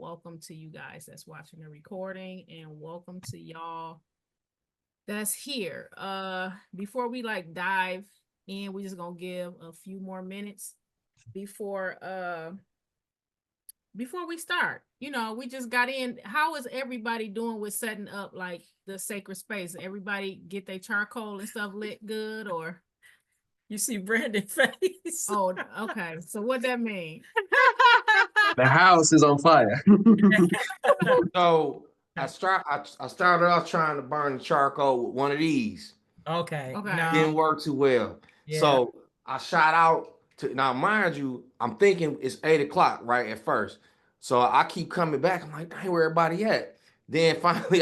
welcome to you guys that's watching the recording, and welcome to y'all that's here. Before we like dive in, we just gonna give a few more minutes before we start. You know, we just got in. How is everybody doing with setting up like the sacred space? Everybody get their charcoal and stuff lit good, or you see Brandon's face? Oh, okay. So what that mean? The house is on fire. So I started off trying to burn the charcoal with one of these. Okay. Okay. Didn't work too well. Yeah. So I shot out to, now mind you, I'm thinking it's 8 o'clock right at first. So I keep coming back. I'm like, dang, where everybody at? Then finally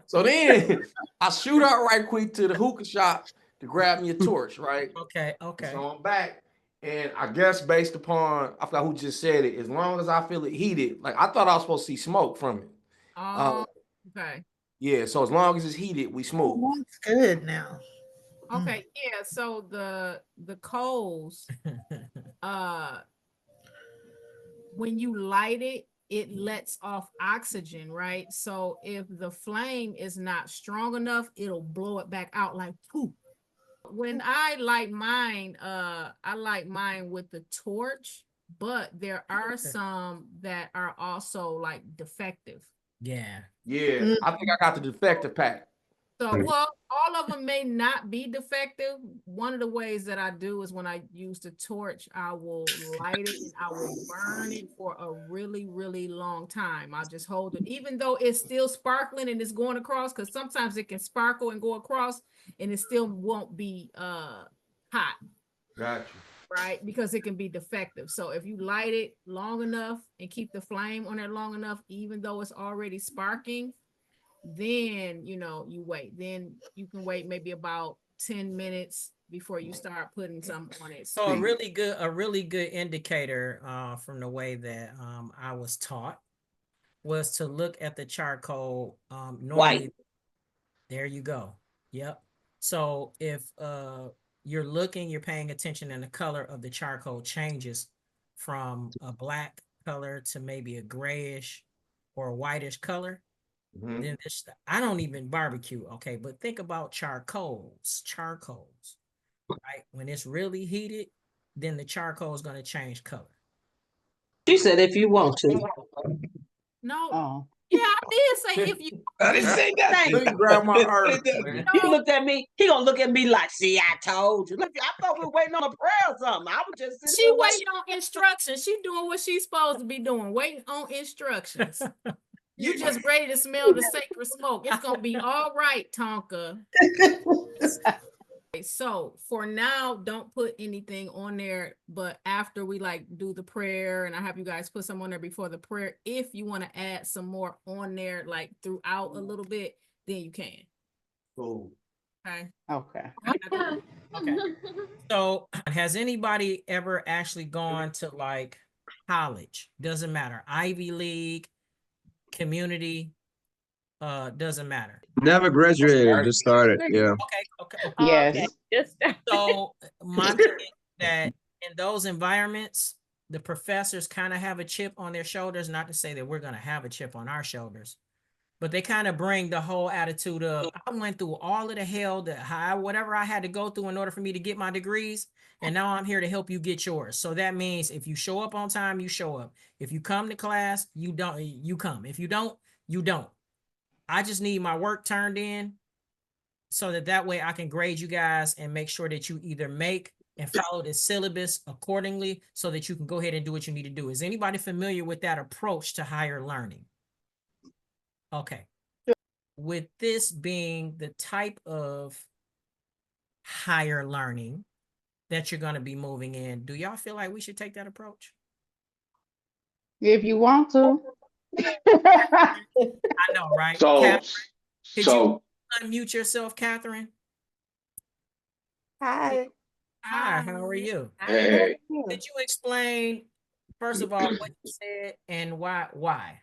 so then I shoot out right quick to the hookah shop to grab me a torch, right? Okay. So I'm back, and I guess based upon, I forgot who just said it, as long as I feel it heated, like I thought I was supposed to see smoke from it. Oh, okay. Yeah, so as long as it's heated, we smooth. That's good now. Okay, yeah. So the coals, when you light it, it lets off oxygen, right? So if the flame is not strong enough, it'll blow it back out like poof. When I light mine, I light mine with the torch, but there are some that are also like defective. Yeah. Yeah, I think I got the defective pack. So, well, all of them may not be defective. One of the ways that I do is when I use the torch, I will light it and I will burn it for a really, really long time. I'll just hold it, even though it's still sparkling and it's going across, because sometimes it can sparkle and go across and it still won't be hot. Gotcha. Right? Because it can be defective. So if you light it long enough and keep the flame on there long enough, even though it's already sparking, then you wait. Then you can wait maybe about 10 minutes before you start putting some on it. So a really good indicator from the way that I was taught was to look at the charcoal normally. White. There you go. Yep. So if you're paying attention, and the color of the charcoal changes from a black color to maybe a grayish or a whitish color. Then I don't even barbecue, okay, but think about charcoals, right? When it's really heated, then the charcoal is going to change color. She said if you want to. No. Oh. Yeah, I did say if you. I didn't say that. You can grab my earth, man. He looked at me. He gonna look at me like, see, I told you. Look, I thought we were waiting on a prayer or something. I was just She waiting on instructions. She doing what she's supposed to be doing, waiting on instructions. You just ready to smell the sacred smoke. It's gonna be all right, Tonka. So for now, don't put anything on there, but after we like do the prayer, and I have you guys put some on there before the prayer, if you want to add some more on there like throughout a little bit, then you can. Cool. Okay. So has anybody ever actually gone to like college? Doesn't matter. Ivy League, community, doesn't matter. Never graduated, just started. Yeah. Okay. Yes. So my thing is that in those environments, the professors kind of have a chip on their shoulders. Not to say that we're going to have a chip on our shoulders, but they kind of bring the whole attitude of, I went through all of the hell, whatever I had to go through in order for me to get my degrees, and now I'm here to help you get yours. So that means if you show up on time, you show up. If you come to class, you come. If you don't, you don't. I just need my work turned in so that way I can grade you guys and make sure that you either make and follow the syllabus accordingly so that you can go ahead and do what you need to do. Is anybody familiar with that approach to higher learning? Okay. With this being the type of higher learning that you're going to be moving in, do y'all feel like we should take that approach? If you want to. I know, right? So, Catherine, could you unmute yourself, Catherine? Hi. Hi, how are you? hey, Could you explain, first of all, what you said and why?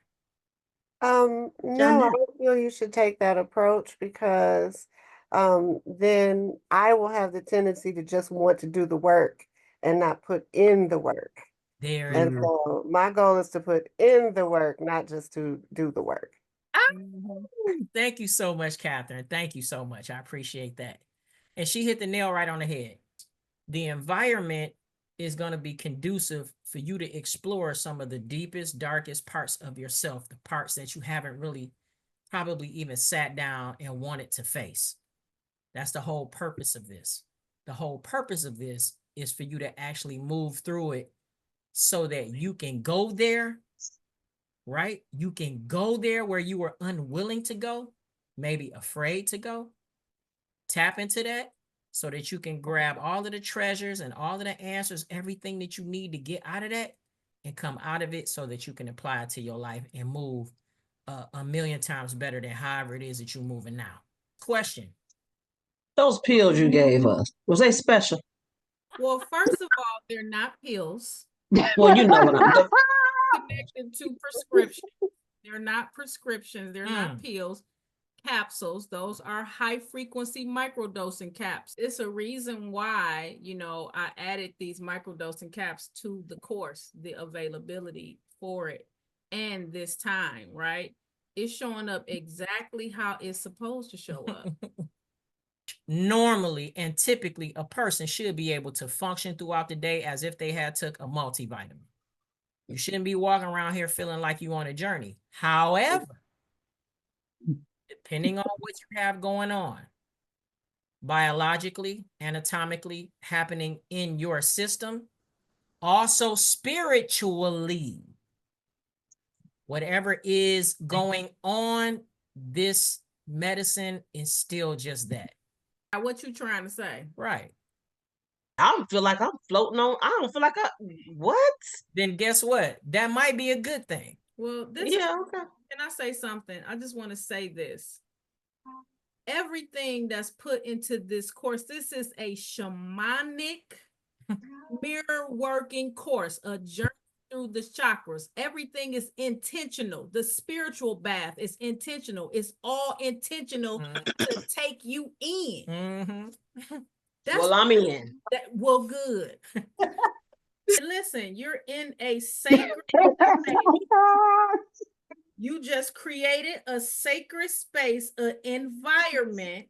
No, I don't feel you should take that approach because then I will have the tendency to just want to do the work and not put in the work. There And you so my goal is to put in the work, not just to do the work. go. Thank you so much, Catherine. Thank you so much. I appreciate that. And she hit the nail right on the head. The environment is going to be conducive for you to explore some of the deepest, darkest parts of yourself, the parts that you haven't really probably even sat down and wanted to face. That's the whole purpose of this. The whole purpose of this is for you to actually move through it so that you can go there, right? You can go there where you were unwilling to go, maybe afraid to go. Tap into that so that you can grab all of the treasures and all of the answers, everything that you need to get out of that and come out of it so that you can apply it to your life and move a million times better than however it is that you're moving now. Question. Those pills you gave us, was they special? Well, first of all, they're not pills Well, you know what I'm doing. connected to prescriptions. They're not prescriptions. They're not pills. Capsules. Those are high frequency microdosing caps. It's a reason why, you know, I added these microdosing caps to the course, the availability for it, and this time, right? It's showing up exactly how it's supposed to show up. Normally and typically a person should be able to function throughout the day as if they had took a multivitamin. You shouldn't be walking around here feeling like you on a journey. However, depending on what you have going on, biologically, anatomically, happening in your system, also spiritually, whatever is going on, this medicine is still just that. What you trying to say? Right. I don't feel like I'm floating on. I don't feel like what? Then guess what? That might be a good thing. Well, Okay. Can I say something? I just want to say this. Everything that's put into this course, this is a shamanic mirror working course, a journey through the chakras. Everything is intentional. The spiritual bath is intentional. It's all intentional to take you in. Well, I'm in. Well, good. Listen, you're in a sacred space. You just created a sacred space, an environment.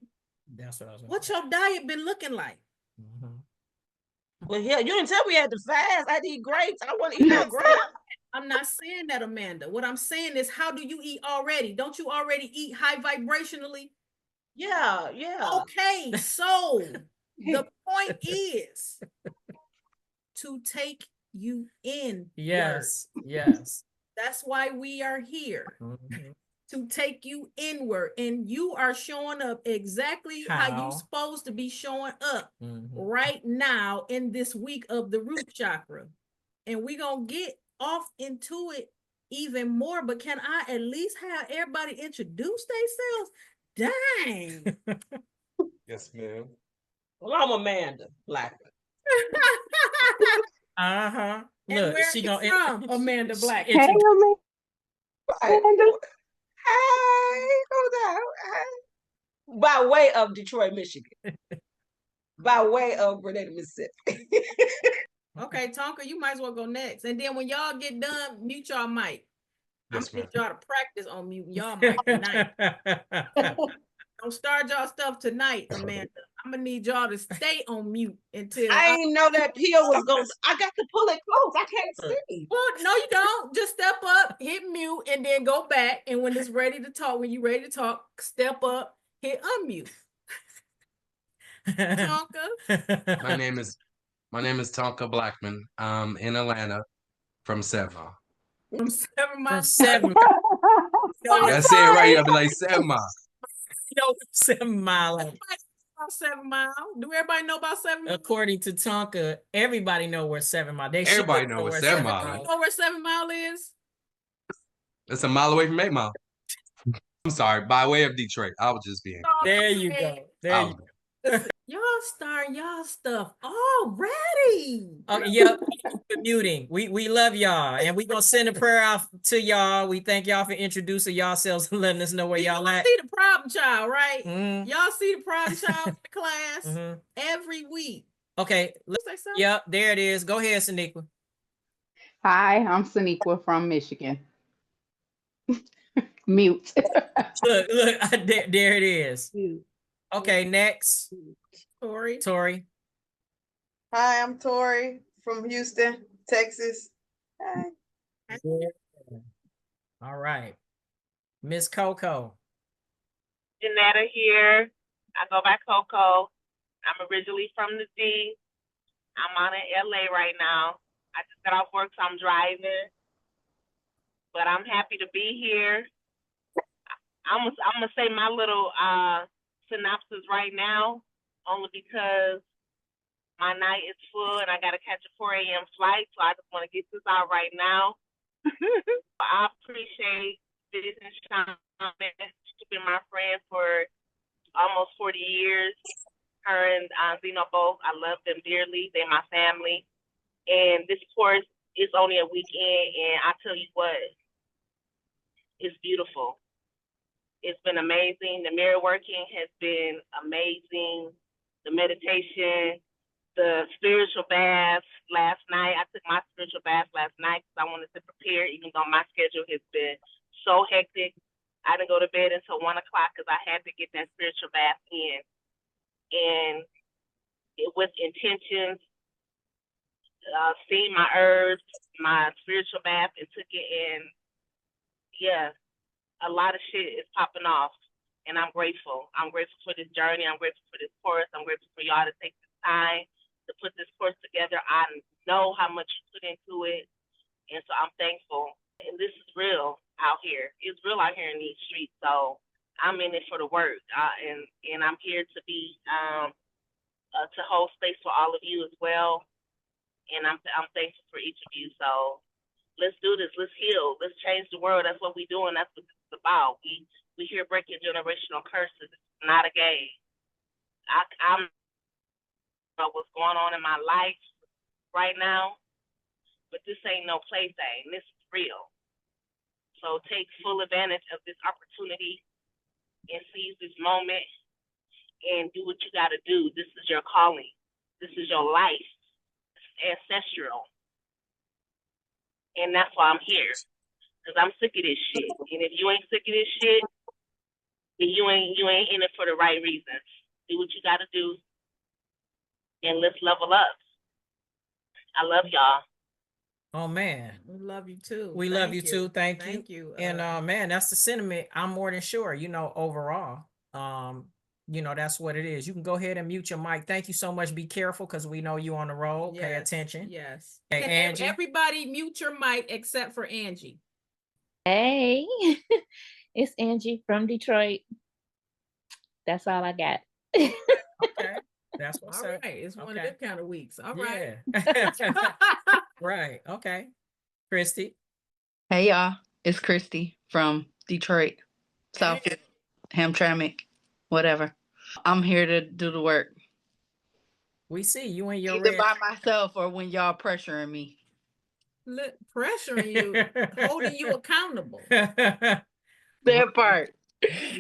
That's what I was. What's your diet been looking like? Well, yeah, you didn't tell me I had to fast. I had to eat grapes. I want to eat more grapes. I'm not saying that, Amanda. What I'm saying is, how do you eat already? Don't you already eat high vibrationally? Yeah. Okay, so the point is to take you in. Yes. That's why we are here. To take you inward, and you are showing up exactly how you're supposed to be showing up right now in this week of the root chakra. And we're gonna get off into it even more, but can I at least have everybody introduce themselves? Dang. Yes, ma'am. Well, I'm Amanda Blackman. Look, she gonna from Amanda Black. Hey, Amanda. Hey, by way of Detroit, Michigan. By way of Grenada, Mississippi. Okay, Tonka, you might as well go next. And then when y'all get done, mute y'all mic. Yes, I'm gonna need y'all to practice on mute y'all mic tonight. Don't start y'all stuff tonight, Amanda. I'm gonna need y'all to stay on mute until I didn't know that pill was going. I got to pull it close. I can't see. Well, no, you don't. Just step up, hit mute, and then go back. And when it's ready to talk, when you're ready to talk, step up, hit unmute. Tonka. My name is Tonka Blackman. I'm in Atlanta from 7 Mile. From 7 Mile. From 7 That's it right. I'll be like 7 Mile. 7 Mile. 7 Mile. Do everybody know about 7 Mile? According to Tonka, everybody know where 7 Mile. Everybody know where 7 Mile is. You know where 7 Mile is? It's a mile away from 8 Mile. I'm sorry, by way of Detroit. I was just being. There you go. There you go. Y'all starting y'all stuff already. Yeah, muting. We love y'all, and we gonna send a prayer out to y'all. We thank y'all for introducing yourselves and letting us know where y'all at. See the problem child, right? Y'all see the problem child in the class every week. Okay. Yep, there it is. Go ahead, Saniqua. Hi, I'm Saniqua from Michigan. Mute. Look, there it is. Mute. Okay, next, Tori. Tori. Hi, I'm Tori from Houston, Texas. Hi. Yeah. All right, Miss Coco. Janetta here. I go by Coco. I'm originally from the D. I'm on in LA right now. I just got off work, so I'm driving. But I'm happy to be here. I'm gonna say my little synopsis right now, only because my night is full and I gotta catch a 4 a.m. flight, so I just want to get this out right now. I appreciate Business Shaman. She's been my friend for almost 40 years. Her and Zeno both, I love them dearly. They're my family. And this course is only a weekend, and I tell you what, it's beautiful. It's been amazing. The mirror working has been amazing. The meditation, the spiritual bath last night. I took my spiritual bath last night because I wanted to prepare, even though my schedule has been so hectic. I didn't go to bed until 1 o'clock because I had to get that spiritual bath in. And it with intentions, seeing my herbs, my spiritual bath, and took it in. Yeah, a lot of shit is popping off, and I'm grateful. I'm grateful for this journey. I'm grateful for this course. I'm grateful for y'all to take this time to put this course together. I know how much you put into it, and so I'm thankful. And this is real out here. It's real out here in these streets. So I'm in it for the work, and I'm here to be to hold space for all of you as well. And I'm thankful for each of you. So let's do this. Let's heal. Let's change the world. That's what we're doing. That's what this is about. We here breaking generational curses. It's not a game. I'm what's going on in my life right now, but this ain't no play thing. This is real. So take full advantage of this opportunity and seize this moment and do what you got to do. This is your calling. This is your life. It's ancestral. And that's why I'm here. Because I'm sick of this shit. And if you ain't sick of this shit, then you ain't in it for the right reasons. Do what you got to do. And let's level up. I love y'all. Oh man, We love you too. we love you too. Thank you. Thank you. And man, that's the sentiment. I'm more than sure. Overall, that's what it is. You can go ahead and mute your mic. Thank you so much. Be careful because we know you on the road. Pay Yes, attention. Yes. Hey, Can Angie. everybody mute your mic except for Angie. Hey, it's Angie from Detroit. That's all I got. Okay, that's what's All up. right. It's one of Okay. them kind of weeks. All right. Yeah. Right. Okay. Christy. Hey y'all, it's Christy from Detroit, South Hamtramck, whatever. I'm here to do the work. We see you and your Either red. by myself or when y'all pressuring me. Pressuring you, holding you accountable. That part.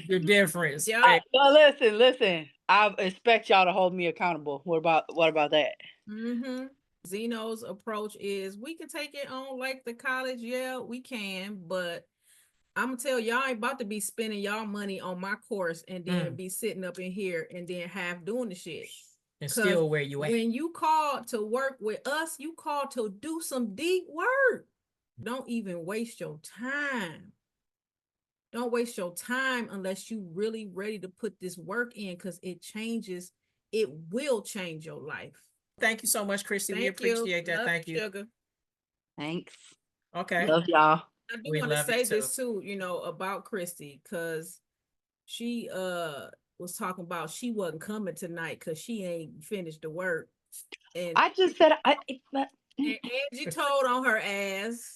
The difference. Yeah. Hey, No, listen. I expect y'all to hold me accountable. What about that? Mm-hmm. Zeno's approach is we can take it on like the college. Yeah, we can, but I'm gonna tell y'all ain't about to be spending y'all money on my course and then be sitting up in here and then half doing the shit. and still where you at. When you call to work with us, you call to do some deep work. Don't even waste your time. Don't waste your time unless you really ready to put this work in, because it will change your life. Thank you so much, Christy. We appreciate that. Love Thank you. Sugar. Thanks. Okay. Love y'all. I do We want to love you say this too, about Christy, because she was talking about she wasn't coming tonight because she ain't finished the work. And I just said and Angie told on her ass.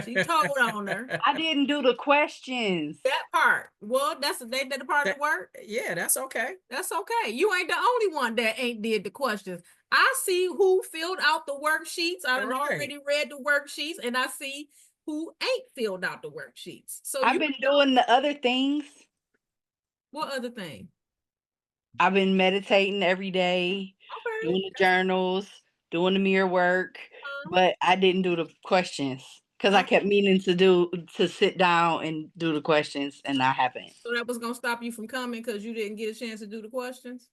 She told on her. I didn't do the questions. That part. Well, that's the part of the work. Yeah, that's okay. That's okay. You ain't the only one that ain't did the questions. I see who filled out the worksheets. I've already read the worksheets, and I see who ain't filled out the worksheets. So I've been doing the other things. What other thing? I've been meditating every day, doing the journals, doing the mirror work, but I didn't do the questions because I kept meaning to sit down and do the questions, and I haven't. So that was gonna stop you from coming because you didn't get a chance to do the questions?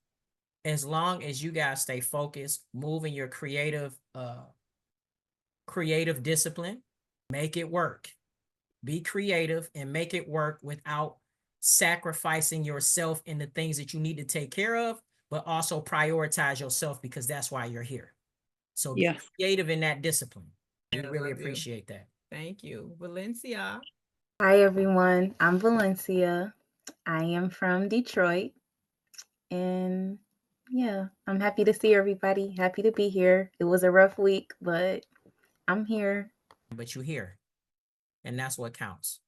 As long as you guys stay focused, move in your creative discipline, make it work. Be creative and make it work without sacrificing yourself in the things that you need to take care of, but also prioritize yourself because that's why you're here. So be creative in that discipline. We really appreciate that. Thank you. Valencia. Hi, everyone. I'm Valencia. I am from Detroit. And yeah, I'm happy to see everybody. Happy to be here. It was a rough week, but I'm here. But you're here. And that's what counts.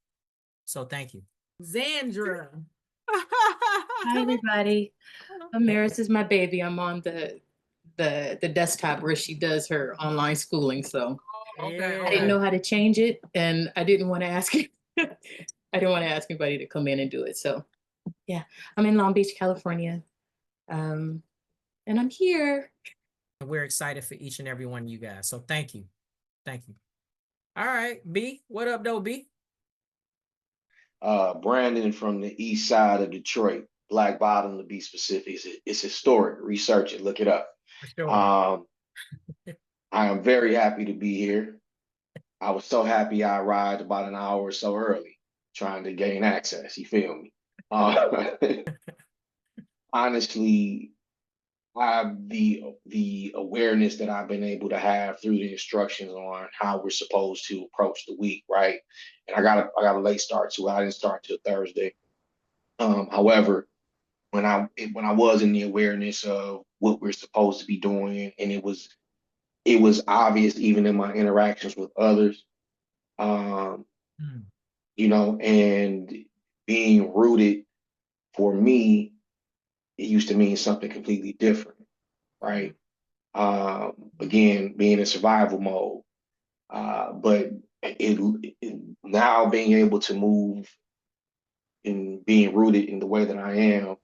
So thank you. Xandra. Hi, everybody. Amaris is my baby. I'm on the desktop where she does her online schooling. So Okay. I didn't know how to change it, and I didn't want to ask I didn't want to ask anybody to come in and do it. So yeah, I'm in Long Beach, California. And I'm here. We're excited for each and every one of you guys. So thank you. Thank you. All right, B. What up, though, B? Brandon from the east side of Detroit, Black Bottom to be specific. It's historic. Research it, look it up. Sure. I am very happy to be here. I was so happy I arrived about an hour or so early, trying to gain access. You feel me? Honestly, the awareness that I've been able to have through the instructions on how we're supposed to approach the week, right? And I got a late start to it. I didn't start till Thursday. However, when I was in the awareness of what we're supposed to be doing, and it was obvious even in my interactions with others, you know, and being rooted for me, it used to mean something completely different, right? Again, being in survival mode, but it now being able to move and being rooted in the way that I am,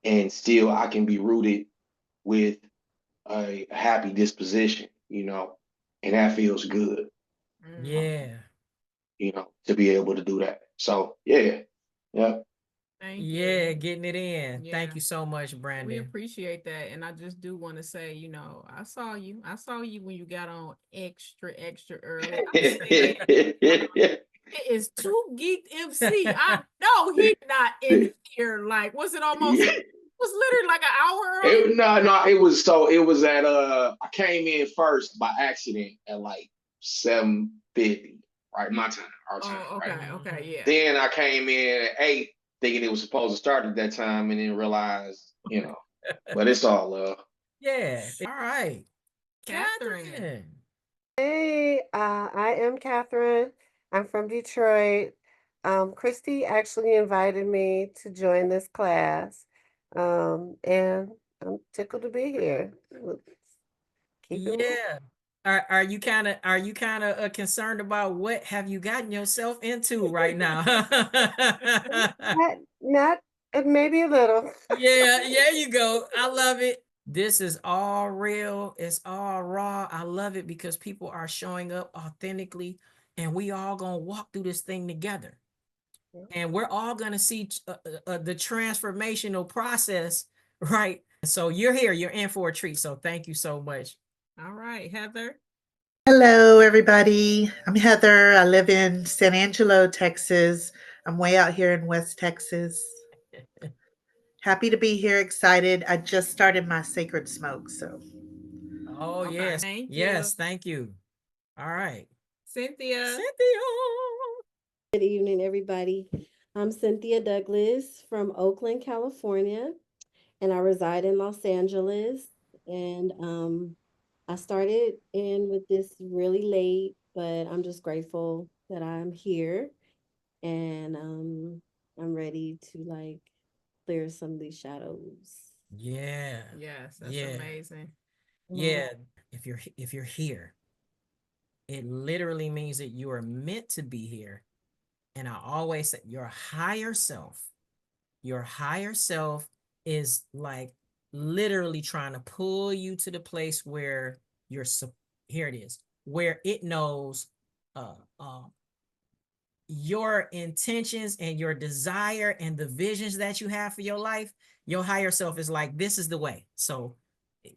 and still I can be rooted with a happy disposition, you know, and that feels good. Yeah. You know, to be able to do that. So yeah. Getting it in. Yeah. Thank you so much, Brandon. We appreciate that. And I just do want to say, you know, I saw you when you got on extra early. It is two geeked MC. I know he's not in here. Like, was it almost? It was literally like an hour early. No, it was at I came in first by accident at like 7:50, right? My time, our time. Okay, right? okay, yeah. Then I came in at 8, thinking it was supposed to start at that time, and then realized, you know, but it's all love. Yeah. All right. Catherine. Hey, I am Catherine. I'm from Detroit. Christy actually invited me to join this class, and I'm tickled to be here. Keep it moving. Yeah. Are you kind of concerned about what have you gotten yourself into right now? Not maybe a little. Yeah, there you go. I love it. This is all real. It's all raw. I love it because people are showing up authentically, and we all gonna walk through this thing together, and we're all gonna see the transformational process, right? So you're here. You're in for a treat. So thank you so much. All right, Heather. Hello, everybody. I'm Heather. I live in San Angelo, Texas. I'm way out here in West Texas. Happy to be here, excited. I just started my sacred smoke, so. Oh, Okay, yes. thank you. Yes, thank you. All right. Cynthia. Good evening, everybody. I'm Cynthia Douglas from Oakland, California, and I reside in Los Angeles. And I started in with this really late, but I'm just grateful that I'm here, and I'm ready to like clear some of these shadows. Yeah. Yes, that's Yeah. amazing. Yeah. If you're here, it literally means that you are meant to be here. And I always say your higher self is like literally trying to pull you to the place where here it is. where it knows your intentions and your desire and the visions that you have for your life. Your higher self is like, this is the way. So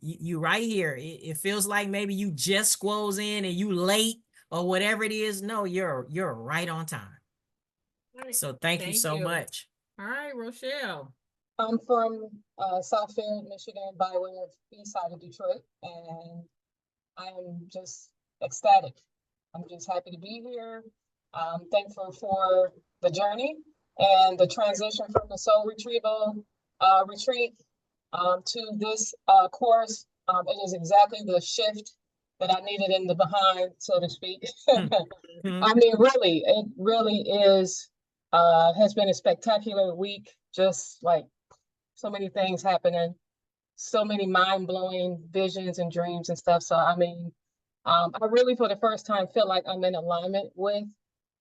you right here. It feels like maybe you just squoze in and you late or whatever it is. No, you're right on time. Right. So thank you so much. All right, Rochelle. I'm from Southfield, Michigan, by way of east side of Detroit, and I'm just ecstatic. I'm just happy to be here. I'm thankful for the journey and the transition from the soul retrieval retreat to this course. It is exactly the shift that I needed in the behind, so to speak. I mean, really, it really is, has been a spectacular week, just like so many things happening, so many mind-blowing visions and dreams and stuff. So, I mean, I really, for the first time, feel like I'm in alignment with,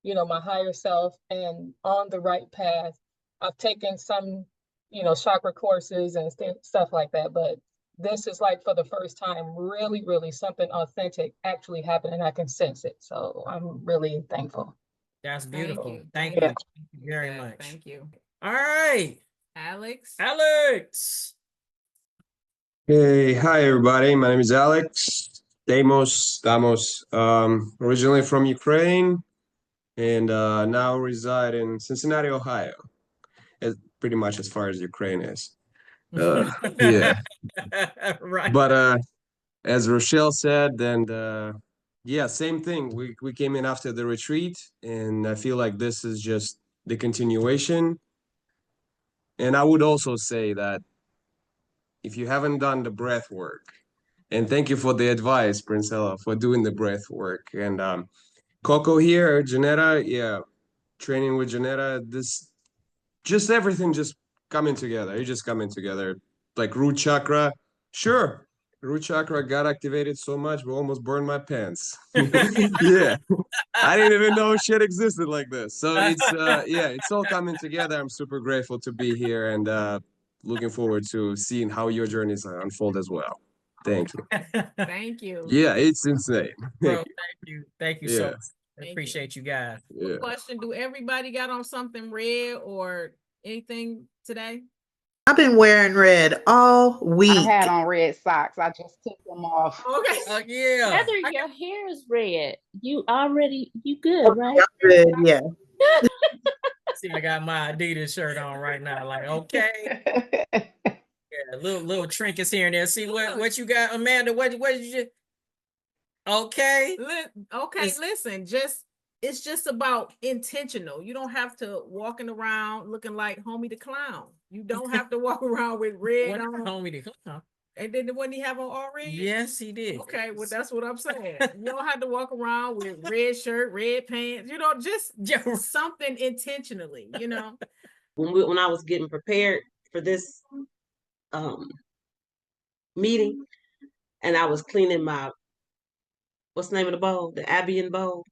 you know, my higher self and on the right path. I've taken some, you know, chakra courses and stuff like that, but this is like for the first time, really, really something authentic actually happening. I can sense it. So I'm really thankful. That's beautiful. Thank you. you very much. Thank you. All right. Alex. Alex. Hey, hi everybody. My name is Alex Damos. Originally from Ukraine, and now reside in Cincinnati, Ohio. It's pretty much as far as Ukraine is. Yeah. Right. But as Rochelle said, and yeah, same thing. We came in after the retreat, and I feel like this is just the continuation. And I would also say that if you haven't done the breath work, and thank you for the advice, Princella, for doing the breath work. And Coco here, Janetta, yeah, training with Janetta, this just everything just coming together. It's just coming together. Like root chakra, sure. Root chakra got activated so much, we almost burned my pants. Yeah. I didn't even know shit existed like this. So it's yeah, it's all coming together. I'm super grateful to be here and looking forward to seeing how your journeys unfold as well. Thank you. Thank you. Yeah, it's insane. Bro, thank you. Thank you so Yeah. much. I appreciate you guys. Yeah. Question: do everybody got on something red or anything today? I've been wearing red all I week. had on red socks. I just took them off. Okay. Yeah. Heather, your hair is red. You good, right? Good, yeah. See, I got my Adidas shirt on right now. Like, okay. Yeah, little trinkets here and there. See what you got, Amanda? What did you just? Okay. Listen, it's just about intentional. You don't have to walking around looking like Homie the Clown. You don't have to walk around with red What on. Homie the Clown? And then when he have on all red? Yes, he did. Okay, well that's what I'm saying. You don't have to walk around with red shirt, red pants. You know, just something intentionally. You know. When I was getting prepared for this meeting, and I was cleaning my, what's the name of the bowl? The Abian bowl.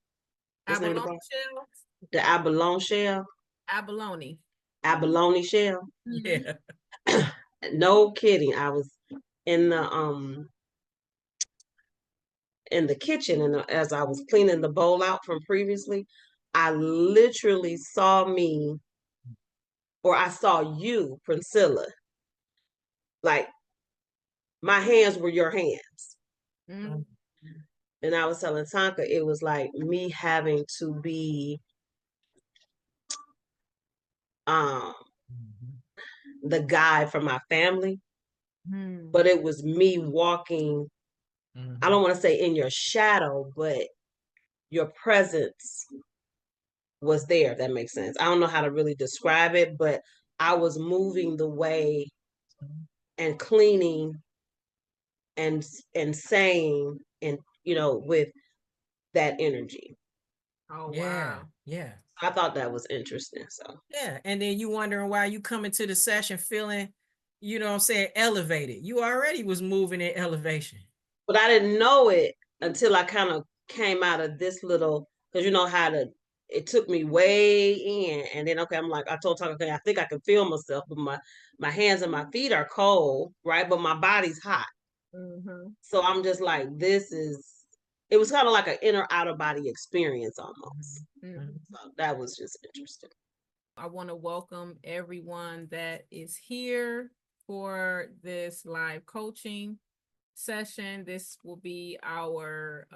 What's the name of the bowl? Shell? The abalone shell. Abalone. Abalone shell. Yeah. No kidding. I was in the kitchen, and as I was cleaning the bowl out from previously, I literally saw me, or I saw you, Priscilla. Like my hands were your hands. Mm-hmm. And I was telling Tonka, it was like me having to be the guide for my family. But it was me walking, I don't want to say in your shadow, but your presence was there, if that makes sense. I don't know how to really describe it, but I was moving the way and cleaning and saying, and with that energy. Oh Yeah. wow. Yeah. I thought that was interesting. So yeah, and then you wondering why you come into the session feeling, you know what I'm saying, elevated. You already was moving in elevation. But I didn't know it until I kind of came out of this little, because you know how it took me way in, and then okay, I'm like, I told Tucker, okay, I think I can feel myself, but my hands and my feet are cold, right? But my body's hot. So I'm just like, it it was kind of like an inner outer body experience almost. So that was just interesting. I want to welcome everyone that is here for this live coaching session. This will be our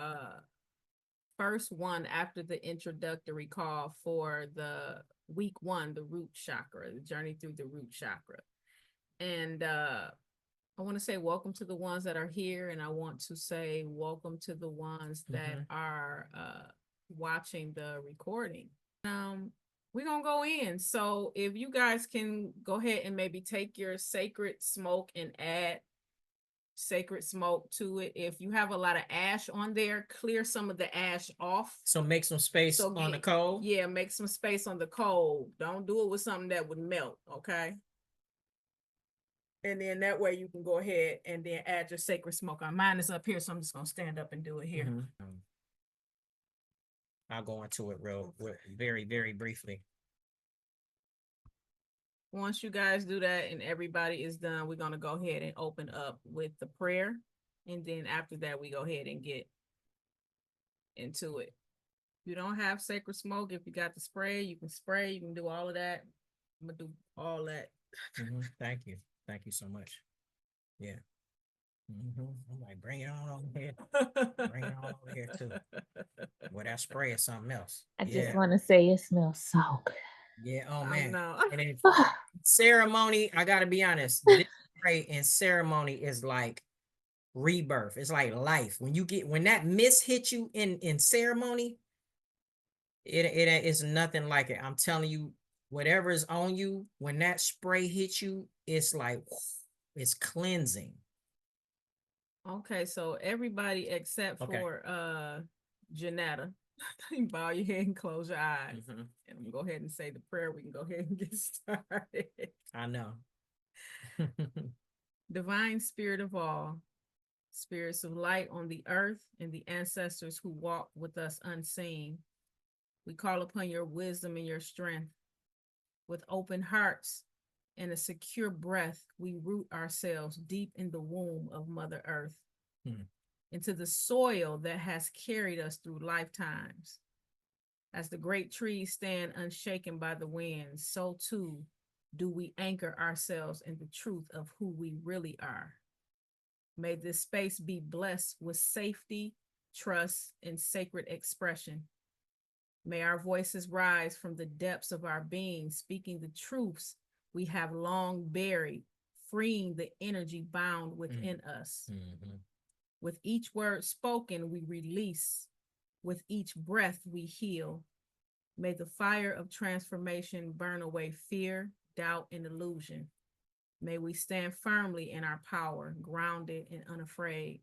first one after the introductory call for the week 1, the root chakra, the journey through the root chakra. And I want to say welcome to the ones that are here, and I want to say welcome to the ones that are watching the recording. We're gonna go in. So if you guys can go ahead and maybe take your sacred smoke and add sacred smoke to it. If you have a lot of ash on there, clear some of the ash off. So make some space on the coal. Yeah, make some space on the coal. Don't do it with something that would melt, okay? And then that way you can go ahead and then add your sacred smoke. Mine is up here, so I'm just gonna stand up and do it here. I'll go into it very, very briefly. Once you guys do that and everybody is done, we're going to go ahead and open up with the prayer. And then after that, we go ahead and get into it. If you don't have sacred smoke, if you got the spray, you can do all of that. I'm going to do all that. Thank you. Thank you so much. Yeah. I'm like, bring it on over here. Bring it on over here too. Well, that spray is something else. I just want to say it smells so good. Yeah. Oh man. No. And then ceremony, I gotta be honest. This spray in ceremony is like rebirth. It's like life. When that mist hits you in ceremony, it is nothing like it. I'm telling you, whatever is on you, when that spray hits you, it's like it's cleansing. Okay, so everybody except for Janetta, bow your head and close your eyes. And I'm gonna go ahead and say the prayer. We can go ahead and get started. I know. Divine Spirit of all, spirits of light on the earth and the ancestors who walk with us unseen, we call upon your wisdom and your strength. With open hearts and a secure breath, we root ourselves deep in the womb of Mother Earth, into the soil that has carried us through lifetimes. As the great trees stand unshaken by the winds, so too do we anchor ourselves in the truth of who we really are. May this space be blessed with safety, trust, and sacred expression. May our voices rise from the depths of our being, speaking the truths we have long buried, freeing the energy bound within us. With each word spoken, we release. With each breath, we heal. May the fire of transformation burn away fear, doubt, and illusion. May we stand firmly in our power, grounded and unafraid.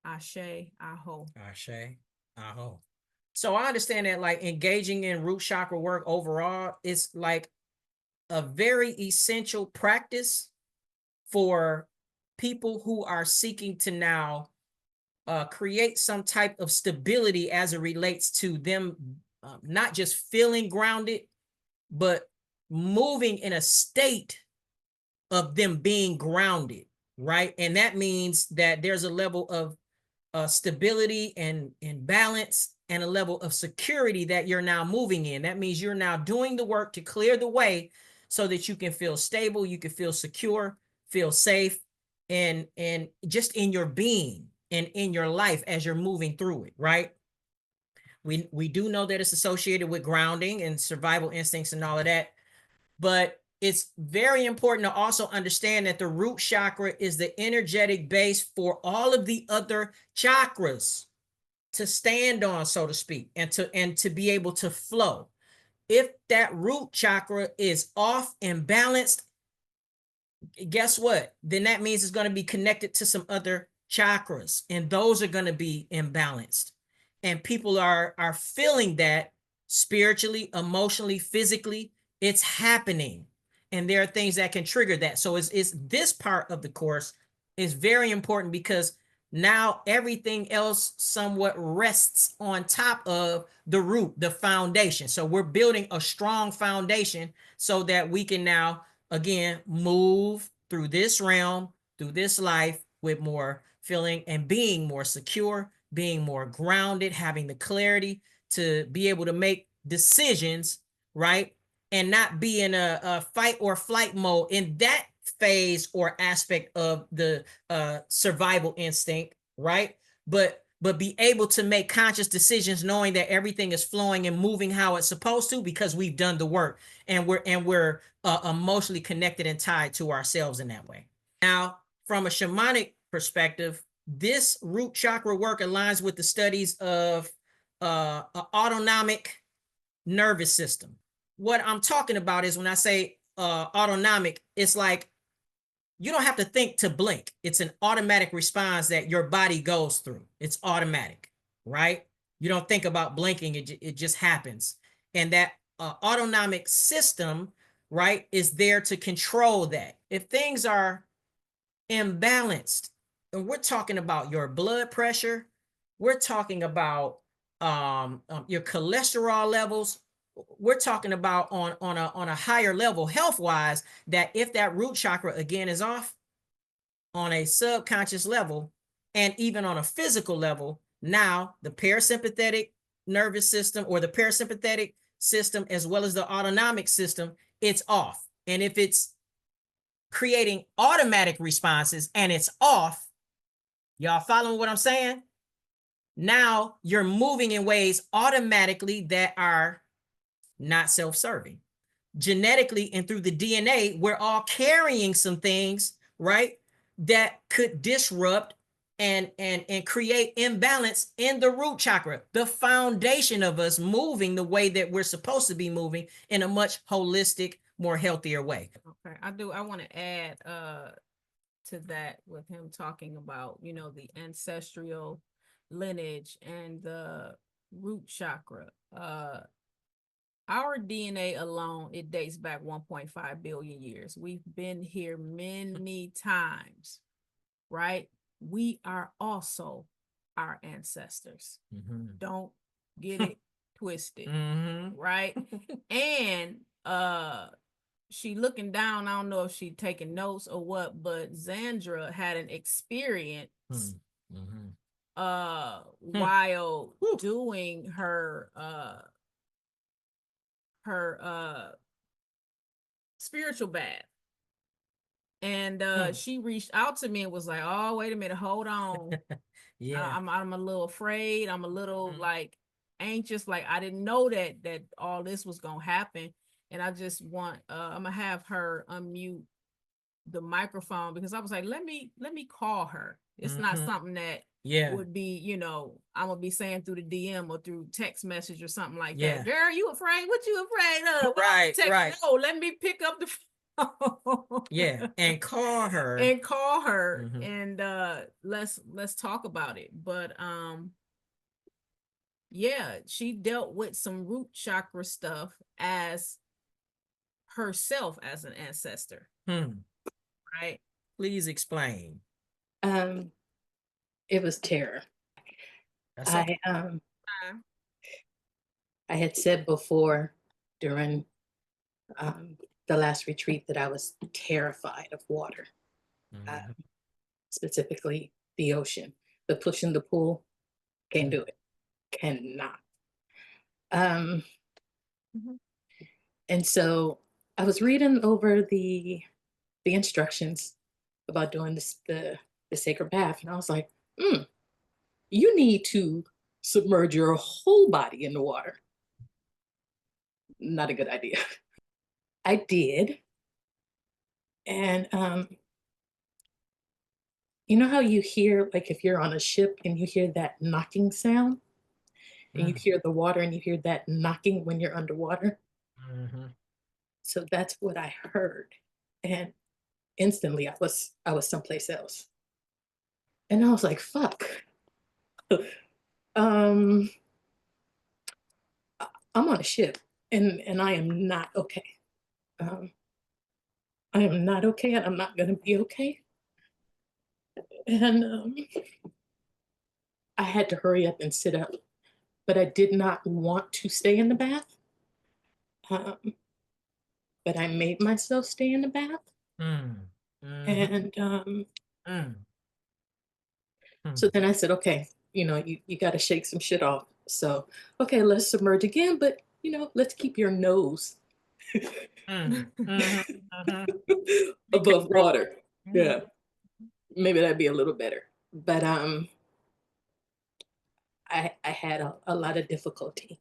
Ashe, Aho. Ashe, Aho. So I understand that like engaging in root chakra work overall is like a very essential practice for people who are seeking to now create some type of stability as it relates to them not just feeling grounded, but moving in a state of them being grounded, right? And that means that there's a level of stability and balance and a level of security that you're now moving in. That means you're now doing the work to clear the way so that you can feel stable, you can feel secure, feel safe, and just in your being and in your life as you're moving through it, right? We do know that it's associated with grounding and survival instincts and all of that, but it's very important to also understand that the root chakra is the energetic base for all of the other chakras to stand on, so to speak, and to be able to flow. If that root chakra is off and balanced, guess what? Then that means it's going to be connected to some other chakras, and those are going to be imbalanced. And people are feeling that spiritually, emotionally, physically. It's happening. And there are things that can trigger that. So it's this part of the course is very important because now everything else somewhat rests on top of the root, the foundation. So we're building a strong foundation so that we can now, again, move through this realm, through this life with more feeling and being more secure, being more grounded, having the clarity to be able to make decisions, right? And not be in a fight or flight mode in that phase or aspect of the survival instinct, right? But be able to make conscious decisions knowing that everything is flowing and moving how it's supposed to because we've done the work and we're emotionally connected and tied to ourselves in that way. Now, from a shamanic perspective, this root chakra work aligns with the studies of autonomic nervous system. What I'm talking about is when I say autonomic, it's like you don't have to think to blink. It's an automatic response that your body goes through. It's automatic, right? You don't think about blinking. It just happens. And that autonomic system, right, is there to control that. If things are imbalanced, and we're talking about your blood pressure, we're talking about your cholesterol levels, we're talking about on a higher level health wise, that if that root chakra again is off on a subconscious level and even on a physical level, now the parasympathetic nervous system or the parasympathetic system as well as the autonomic system, it's off. And if it's creating automatic responses and it's off, y'all following what I'm saying? Now you're moving in ways automatically that are not self-serving. Genetically and through the DNA, we're all carrying some things, right, that could disrupt and create imbalance in the root chakra, the foundation of us moving the way that we're supposed to be moving in a much holistic, more healthier way. Okay, I want to add to that with him talking about, you know, the ancestral lineage and the root chakra. Our DNA alone, it dates back 1.5 billion years. We've been here many times, right? We are also our ancestors. Don't get it twisted, right? And she looking down, I don't know if she taking notes or what, but Zandra had an experience while doing her spiritual bath. And she reached out to me and was like, oh, wait a minute, hold on. Yeah. I'm a little afraid. I'm a little like anxious. Like I didn't know that all this was gonna happen. And I just want I'm gonna have her unmute the microphone because I was like, let me call her. It's not something that would be, you know, I'm gonna be saying through the DM or through text message or something like that. Girl, you afraid? What you afraid of? Right, right. No, let me pick up the phone. Yeah, and call her. And let's talk about it. But yeah, she dealt with some root chakra stuff as herself as an ancestor. Right? Please explain. It was terror. That's okay. I had said before during the last retreat that I was terrified of water, specifically the ocean. The push in the pool, can't do it, cannot. And so I was reading over the instructions about doing this, the sacred bath, and I was like, you need to submerge your whole body in the water. Not a good idea. I did. And you know how you hear, like if you're on a ship and you hear that knocking sound, and you hear the water and you hear that knocking when you're underwater? So that's what I heard. And instantly I was someplace else. And I was like, fuck. I'm on a ship and I am not okay. I am not okay and I'm not gonna be okay. And I had to hurry up and sit up, but I did not want to stay in the bath. But I made myself stay in the bath. And so then I said, okay, you know, you got to shake some shit off. So, okay, let's submerge again, but you know, let's keep your nose above water. Yeah, maybe that'd be a little better. But I had a lot of difficulty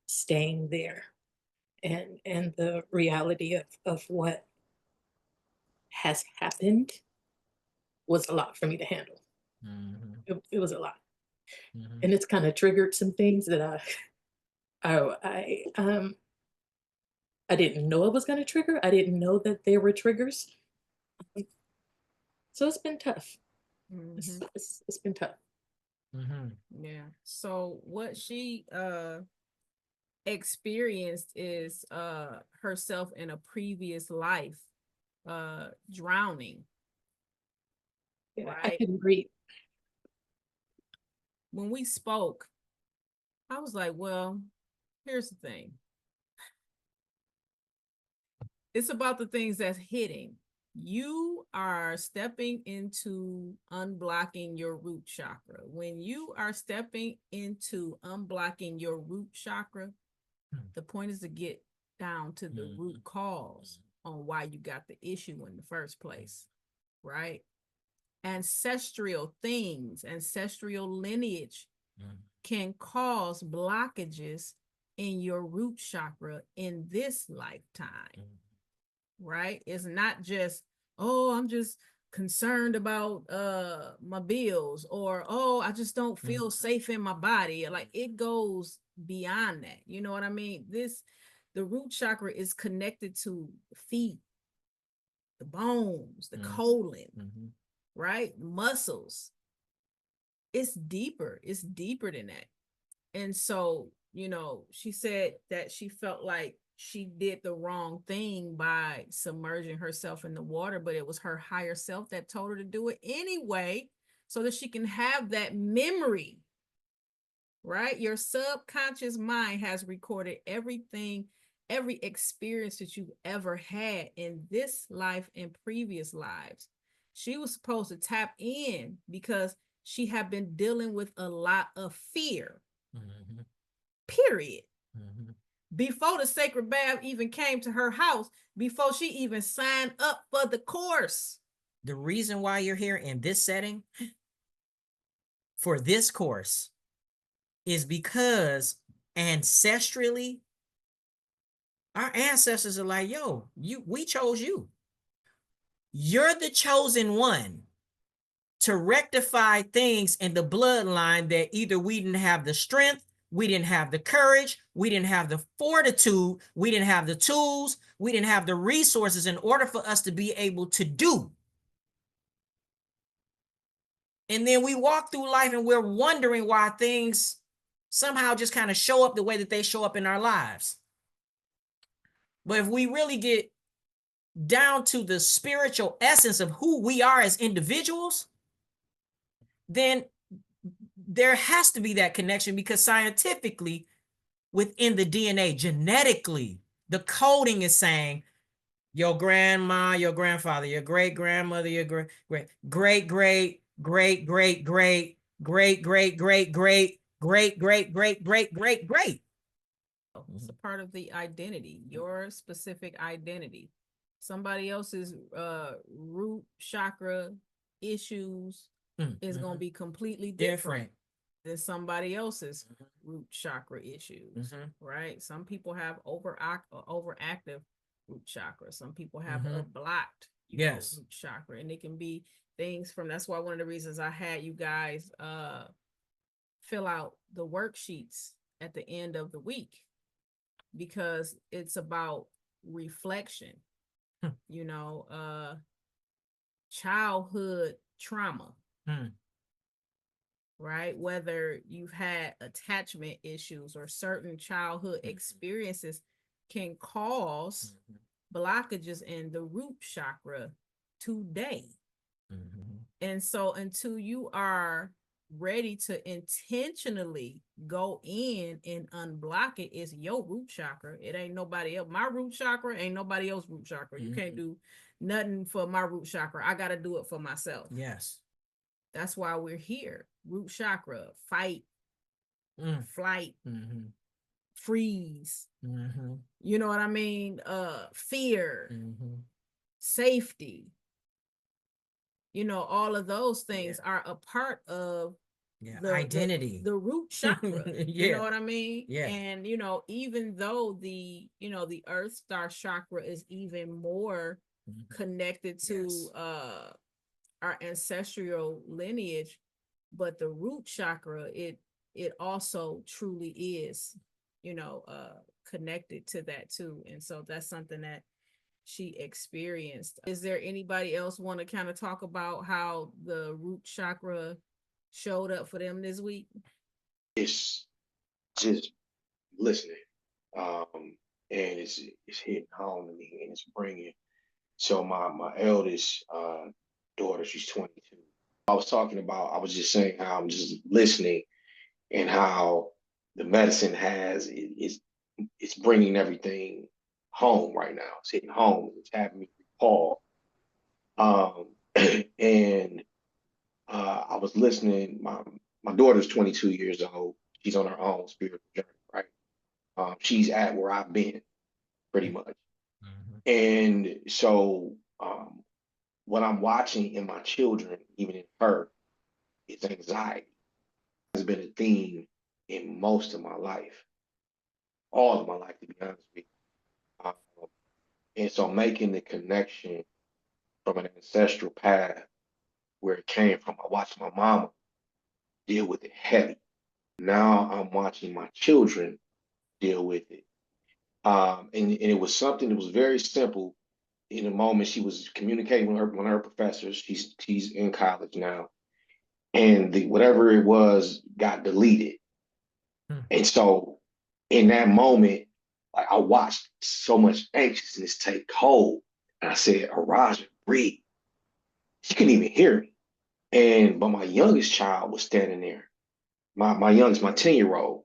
staying there, and the reality of what has happened was a lot for me to handle. It was a lot, and it's kind of triggered some things that I didn't know it was going to trigger. I didn't know that there were triggers. So it's been tough. It's been tough. Yeah. So what she experienced is herself in a previous life drowning. Yeah, right? I couldn't breathe. When we spoke, I was like, well, here's the thing. It's about the things that's hitting. You are stepping into unblocking your root chakra. When you are stepping into unblocking your root chakra, the point is to get down to the root cause on why you got the issue in the first place, right? Ancestral things, ancestral lineage can cause blockages in your root chakra in this lifetime. Right? It's not just, oh, I'm just concerned about my bills, or oh, I just don't feel safe in my body. Like, it goes beyond that. You know what I mean? The root chakra is connected to the feet, the bones, the colon, right? Muscles. It's deeper than that. And so, you know, she said that she felt like she did the wrong thing by submerging herself in the water, but it was her higher self that told her to do it anyway, so that she can have that memory, right? Your subconscious mind has recorded everything, every experience that you've ever had in this life and previous lives. She was supposed to tap in because she had been dealing with a lot of fear. Period. Before the sacred bath even came to her house, before she even signed up for the course. The reason why you're here in this setting for this course is because ancestrally, our ancestors are like, yo, we chose you. You're the chosen one to rectify things in the bloodline that either we didn't have the strength, we didn't have the courage, we didn't have the fortitude, we didn't have the tools, we didn't have the resources in order for us to be able to do. And then we walk through life and we're wondering why things somehow just kind of show up the way that they show up in our lives. But if we really get down to the spiritual essence of who we are as individuals, then there has to be that connection, because scientifically, within the DNA, genetically, the coding is saying your grandma, your grandfather, your great grandmother, your great great great great great great great great great great great great great great great great great. It's a part of the identity, your specific identity. Somebody else's root chakra issues is going to be completely different than somebody else's root chakra issues, right? Some people have overactive root chakra. Some people have a blocked root chakra, and it can be things from, that's why one of the reasons I had you guys fill out the worksheets at the end of the week, because it's about reflection, you know, childhood trauma, right? Whether you've had attachment issues or certain childhood experiences can cause blockages in the root chakra today. And so until you are ready to intentionally go in and unblock it, it's your root chakra. It ain't nobody else. My root chakra ain't nobody else's root chakra. You can't do nothing for my root chakra. I got to do it for myself. Yes. That's why we're here. Root chakra, fight, flight, freeze. You know what I mean? Fear, safety. You know, all of those things are a part of identity. The root chakra. You know what I mean? Yeah. And you know, even though the earth star chakra is even more connected to our ancestral lineage, but the root chakra, it also truly is, connected to that too. And so that's something that she experienced. Is there anybody else want to kind of talk about how the root chakra showed up for them this week? It's just listening, and it's hitting home to me, and it's bringing. So my eldest daughter, she's 22. I was just saying how I'm just listening, and how the medicine it's bringing everything home right now. It's hitting home. It's having me recall. And I was listening. My daughter's 22 years old. She's on her own spiritual journey, right? She's at where I've been, pretty much. And so what I'm watching in my children, even in her, is anxiety. Has been a theme in most of my life, all of my life, to be honest with you. And so making the connection from an ancestral path where it came from, I watched my mama deal with it heavy. Now I'm watching my children deal with it. And it was something that was very simple. In a moment, she was communicating with one of her professors. She's in college now, and whatever it was got deleted. And so in that moment, like, I watched so much anxiousness take hold, and I said, "Araja, breathe." She couldn't even hear me, but my youngest child was standing there. My youngest, my 10-year-old,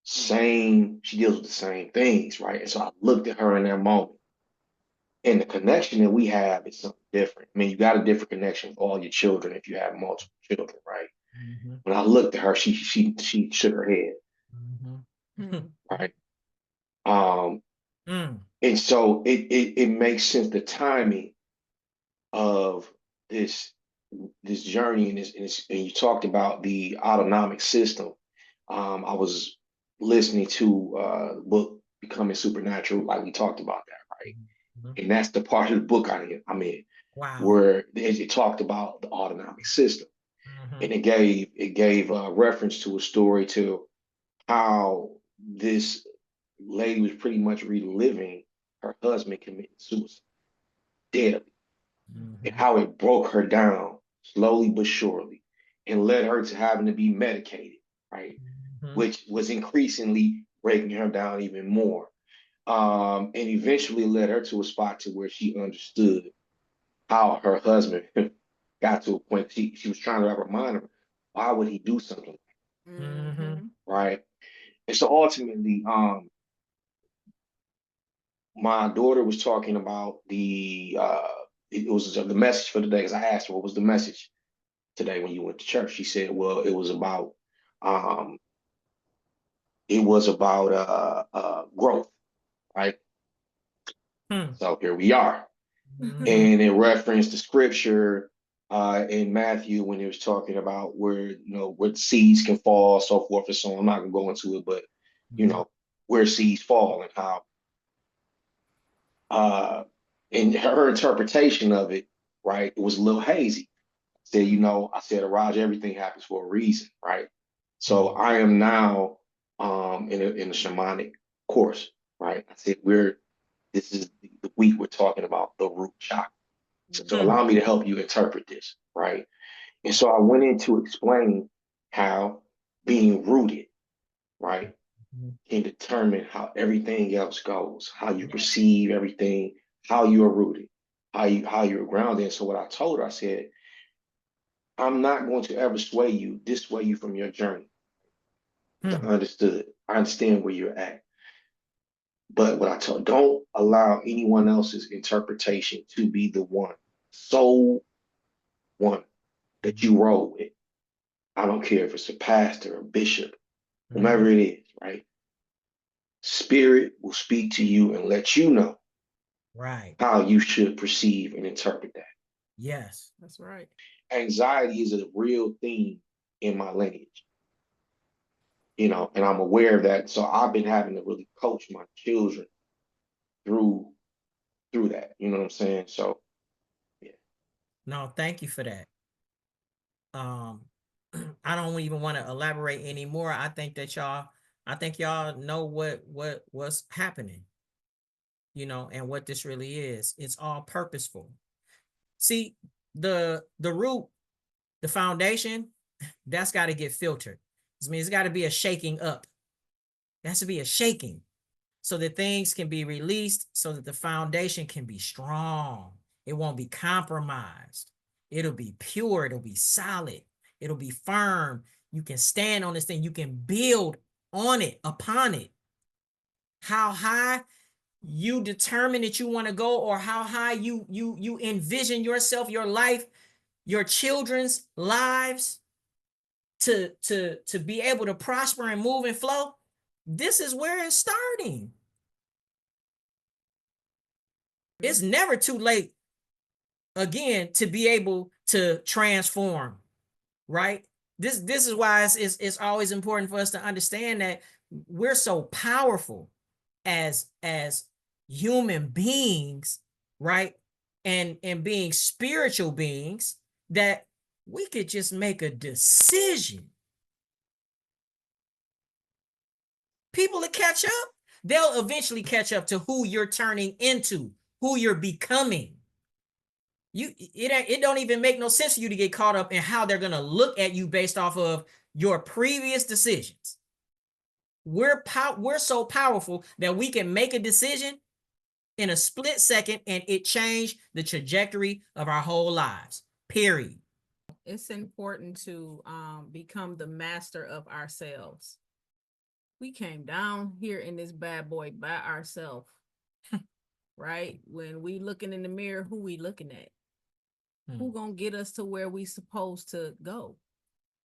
she deals with the same things, right? And so I looked at her in that moment. And the connection that we have is something different. I mean, you got a different connection with all your children if you have multiple children, right? When I looked at her, she shook her head, right? And so it makes sense, the timing of this journey, and you talked about the autonomic system. I was listening to the book Becoming Supernatural, like we talked about that, right? And that's the part of the book I'm in, where it talked about the autonomic system, and it gave a reference to a story to how this lady was pretty much reliving her husband committing suicide daily, and how it broke her down slowly but surely, and led her to having to be medicated, right? Which was increasingly breaking her down even more. And eventually led her to a spot to where she understood how her husband got to a point. She was trying to remind her, why would he do something like that? Right? And so ultimately, my daughter was talking about it was the message for the day, because I asked her, what was the message today when you went to church? She said, well, it was about growth, right? So here we are. And it referenced the scripture in Matthew when he was talking about where seeds can fall, so forth and so on. I'm not gonna go into it, but where seeds fall, and how and her interpretation of it, right, it was a little hazy. I said, Raj, everything happens for a reason, right? So I am now in a shamanic course, right? I said, this is the week we're talking about the root chakra. So allow me to help you interpret this, right? And so I went in to explain how being rooted, right, can determine how everything else goes, how you perceive everything, how you are rooted, how you're grounded. And so what I told her, I said, I'm not going to ever dissuade you from your journey. I understand where you're at. But what I told, don't allow anyone else's interpretation to be the one, sole one that you roll with. I don't care if it's a pastor, a bishop, whomever it is, right? Spirit will speak to you and let you know how you should perceive and interpret that. Yes. That's right. Anxiety is a real theme in my lineage, you know, and I'm aware of that. So I've been having to really coach my children through that. You know what I'm saying? So yeah. No, thank you for that. I don't even want to elaborate anymore. I think y'all know what's happening, you know, and what this really is. It's all purposeful. See, the root, the foundation, that's got to get filtered. This means it's got to be a shaking up. There has to be a shaking so that things can be released, so that the foundation can be strong. It won't be compromised. It'll be pure. It'll be solid. It'll be firm. You can stand on this thing. You can build on it, upon it. How high you determine that you want to go, or how high you envision yourself, your life, your children's lives to be able to prosper and move and flow. This is where it's starting. It's never too late, again, to be able to transform, right? This is why it's always important for us to understand that we're so powerful as human beings, right? And being spiritual beings, that we could just make a decision. People will catch up. They'll eventually catch up to who you're turning into, who you're becoming. It don't even make no sense for you to get caught up in how they're going to look at you based off of your previous decisions. We're so powerful that we can make a decision in a split second and it changed the trajectory of our whole lives, period. It's important to become the master of ourselves. We came down here in this bad boy by ourselves, right? When we looking in the mirror, who we looking at? Who gonna get us to where we supposed to go?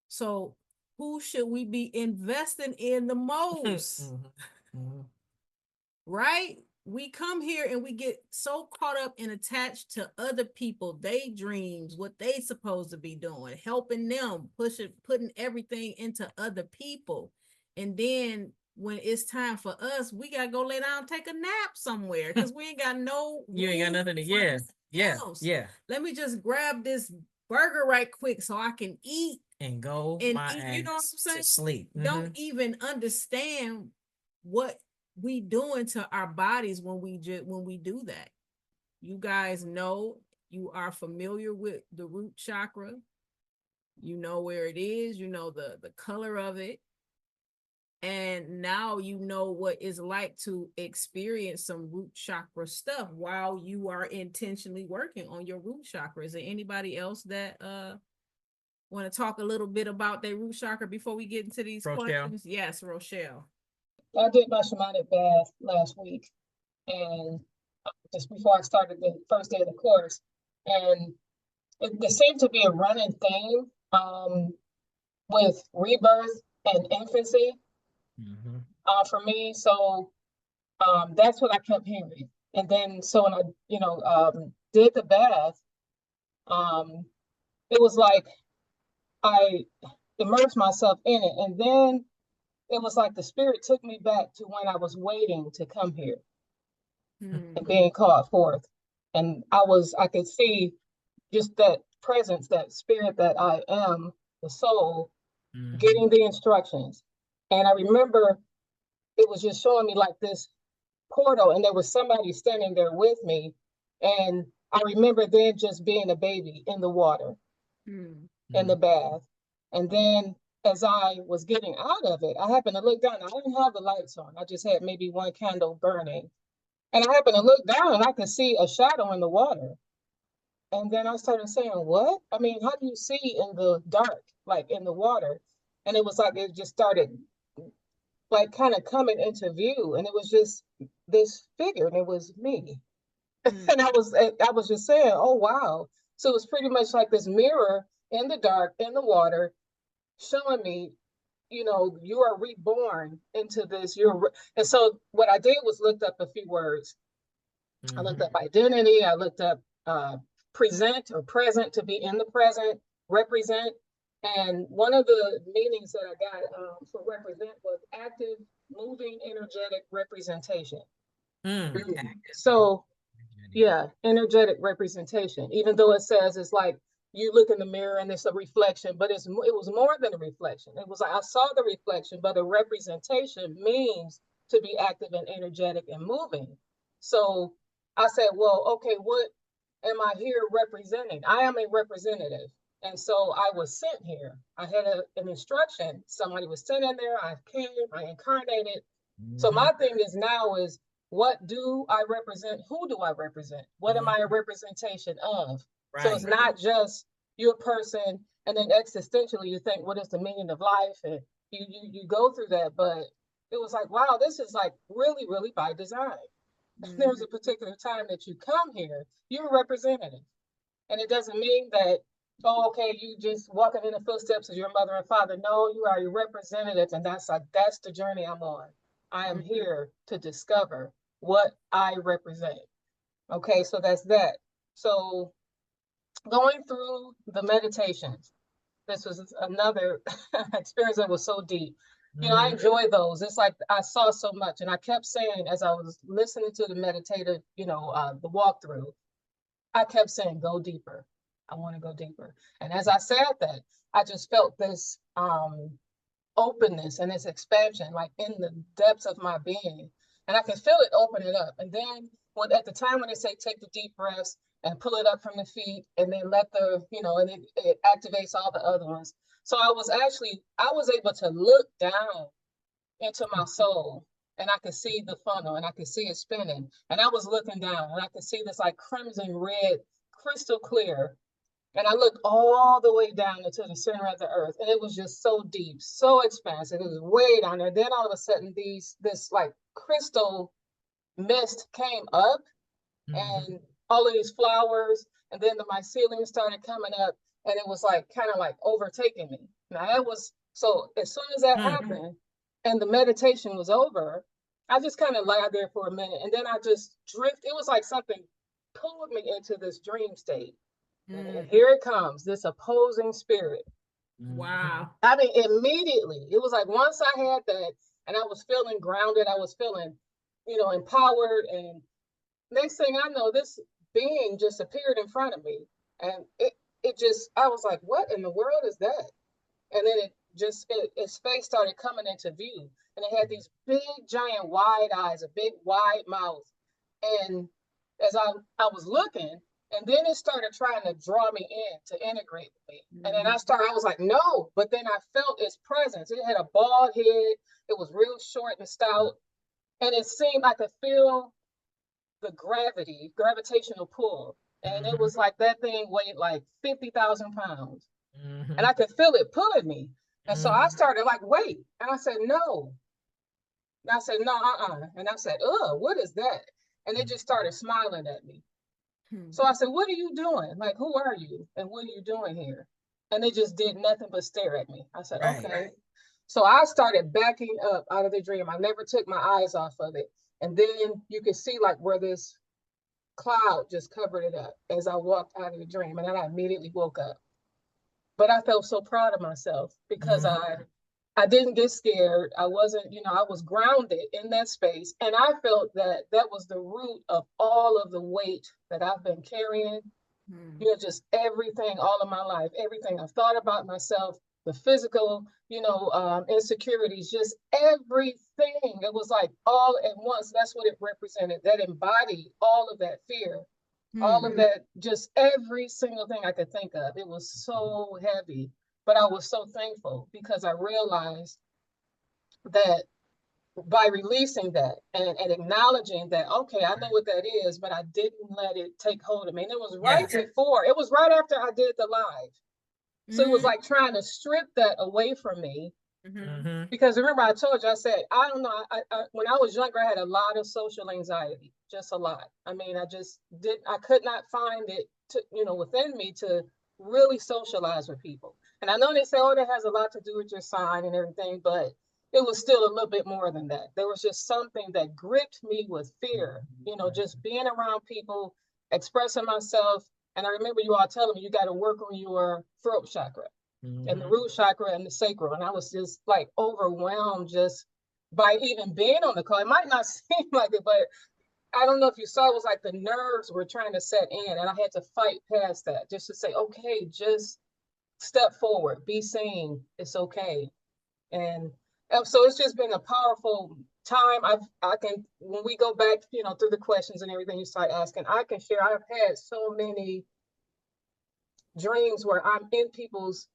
So who should we be investing in the most? Right? We come here and we get so caught up and attached to other people, they dreams, what they supposed to be doing, helping them, putting everything into other people. And then when it's time for us, we gotta go lay down and take a nap somewhere because we ain't got no. You ain't got nothing to. Yeah. Let me just grab this burger right quick so I can eat and go and eat, you know what I'm saying? To sleep. Don't even understand what we doing to our bodies when we do that. You guys know, you are familiar with the root chakra. You know where it is. You know the color of it. And now you know what it's like to experience some root chakra stuff while you are intentionally working on your root chakra. Is there anybody else that want to talk a little bit about their root chakra before we get into these questions? Yes, Rochelle. I did my shamanic bath last week, and just before I started the first day of the course, and there seemed to be a running theme with rebirth and infancy. For me, so that's what I kept hearing. And then so when I did the bath, it was like I immersed myself in it, and then it was like the spirit took me back to when I was waiting to come here and being called forth, and I could see just that presence, that spirit that I am, the soul, getting the instructions. And I remember it was just showing me like this portal, and there was somebody standing there with me. And I remember then just being a baby in the water, in the bath. And then as I was getting out of it, I happened to look down. I didn't have the lights on. I just had maybe one candle burning. And I happened to look down and I could see a shadow in the water. And then I started saying, what? I mean, how do you see in the dark, like in the water? And it was like it just started like kind of coming into view, and it was just this figure, and it was me. And I was just saying, oh wow. So it was pretty much like this mirror in the dark, in the water, showing me, you know, you are reborn into this. And so what I did was looked up a few words. I looked up identity. I looked up present or present, to be in the present, represent. And one of the meanings that I got for represent was active, moving, energetic representation. So yeah, energetic representation, even though it says it's like you look in the mirror and it's a reflection, but it was more than a reflection. It was like I saw the reflection, but a representation means to be active and energetic and moving. So I said, well, okay, what am I here representing? I am a representative. And so I was sent here. I had an instruction. Somebody was sent in there. I came, I incarnated. So my thing is now is, what do I represent? Who do I represent? What am I a representation of? Right. So it's not just you're a person, and then existentially you think, what is the meaning of life? And you go through that, but it was like, wow, this is like really, really by design. There's a particular time that you come here, you're a representative. And it doesn't mean that, oh, okay, you just walking in the footsteps of your mother and father. No, you are a representative, and that's the journey I'm on. I am here to discover what I represent. Okay, so that's that. So going through the meditations, this was another experience that was so deep. You know, I enjoy those. It's like I saw so much, and I kept saying as I was listening to the meditative, you know, the walkthrough, I kept saying, go deeper. I want to go deeper. And as I said that, I just felt this openness and this expansion, like in the depths of my being. And I can feel it opening up. And then at the time when they say take the deep breaths and pull it up from the feet, and then let the, you know, and it activates all the other ones. So I was able to look down into my soul, and I could see the funnel, and I could see it spinning. And I was looking down, and I could see this like crimson red, crystal clear. And I looked all the way down into the center of the earth, and it was just so deep, so expansive. It was way down there. Then all of a sudden, this like crystal mist came up, and all of these flowers, and then the mycelium started coming up, and it was like kind of like overtaking me. Now that was, so as soon as that happened and the meditation was over, I just kind of lied there for a minute, and then I just drifted. It was like something pulled me into this dream state. And here it comes, this opposing spirit. Wow. I mean, immediately, it was like once I had that, and I was feeling grounded, I was feeling, you know, empowered, and next thing I know, this being just appeared in front of me. And it just, I was like, what in the world is that? And then its face started coming into view. And it had these big, giant, wide eyes, a big, wide mouth. And as I was looking, and then it started trying to draw me in, to integrate with me. And then I was like, no, but then I felt its presence. It had a bald head. It was real short and stout. And it seemed I could feel the gravitational pull. And it was like that thing weighed like 50,000 pounds. And I could feel it pulling me. And so I started like, wait. And I said, no. And I said, no, And I said, what is that? And it just started smiling at me. So I said, what are you doing? Like, who are you? And what are you doing here? And they just did nothing but stare at me. I said, okay. So I started backing up out of the dream. I never took my eyes off of it. And then you could see like where this cloud just covered it up as I walked out of the dream. And then I immediately woke up. But I felt so proud of myself because I didn't get scared. I wasn't, you know, I was grounded in that space. And I felt that that was the root of all of the weight that I've been carrying. You know, just everything, all of my life, everything I've thought about myself, the physical, you know, insecurities, just everything. It was like all at once. That's what it represented. That embodied all of that fear, all of that, just every single thing I could think of. It was so heavy, but I was so thankful because I realized that by releasing that and acknowledging that, okay, I know what that is, but I didn't let it take hold of me. And it was right before, it was right after I did the live. So it was like trying to strip that away from me. Because remember, I told you, I said, I don't know. I when I was younger, I had a lot of social anxiety, just a lot. I mean, I could not find it to, you know, within me to really socialize with people. And I know they say, oh, that has a lot to do with your sign and everything, but it was still a little bit more than that. There was just something that gripped me with fear, you know, just being around people, expressing myself. And I remember you all telling me you got to work on your throat chakra and the root chakra and the sacral. And I was just like overwhelmed just by even being on the call. It might not seem like it, but I don't know if you saw, it was like the nerves were trying to set in, and I had to fight past that just to say, okay, just step forward, be seen, it's okay. And so it's just been a powerful time. I can, when we go back, you know, through the questions and everything you start asking, I can share, I've had so many dreams where I'm in people's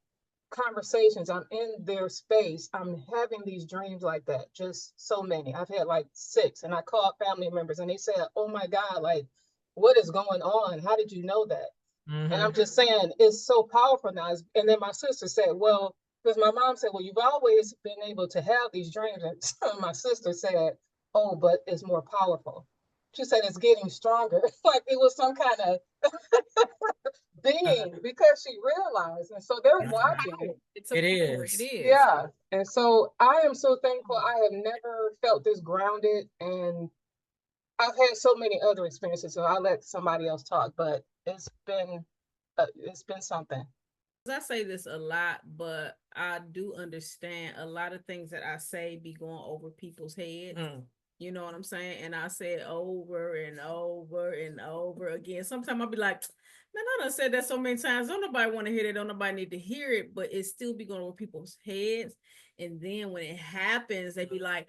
conversations, I'm in their space, I'm having these dreams like that, just so many. I've had like 6, and I called family members and they said, oh my God, like, what is going on? How did you know that? And I'm just saying, it's so powerful now. And then my sister said, well, because my mom said, well, you've always been able to have these dreams. And my sister said, oh, but it's more powerful. She said, it's getting stronger. Like it was some kind of being, because she realized. And so they're watching. It is. Yeah. And so I am so thankful. I have never felt this grounded, and I've had so many other experiences, so I'll let somebody else talk, but it's been something. I say this a lot, but I do understand a lot of things that I say be going over people's heads. You know what I'm saying? And I say it over and over and over again. Sometimes I'll be like, man, I done said that so many times. Don't nobody want to hear it. Don't nobody need to hear it, but it still be going over people's heads. And then when it happens, they be like,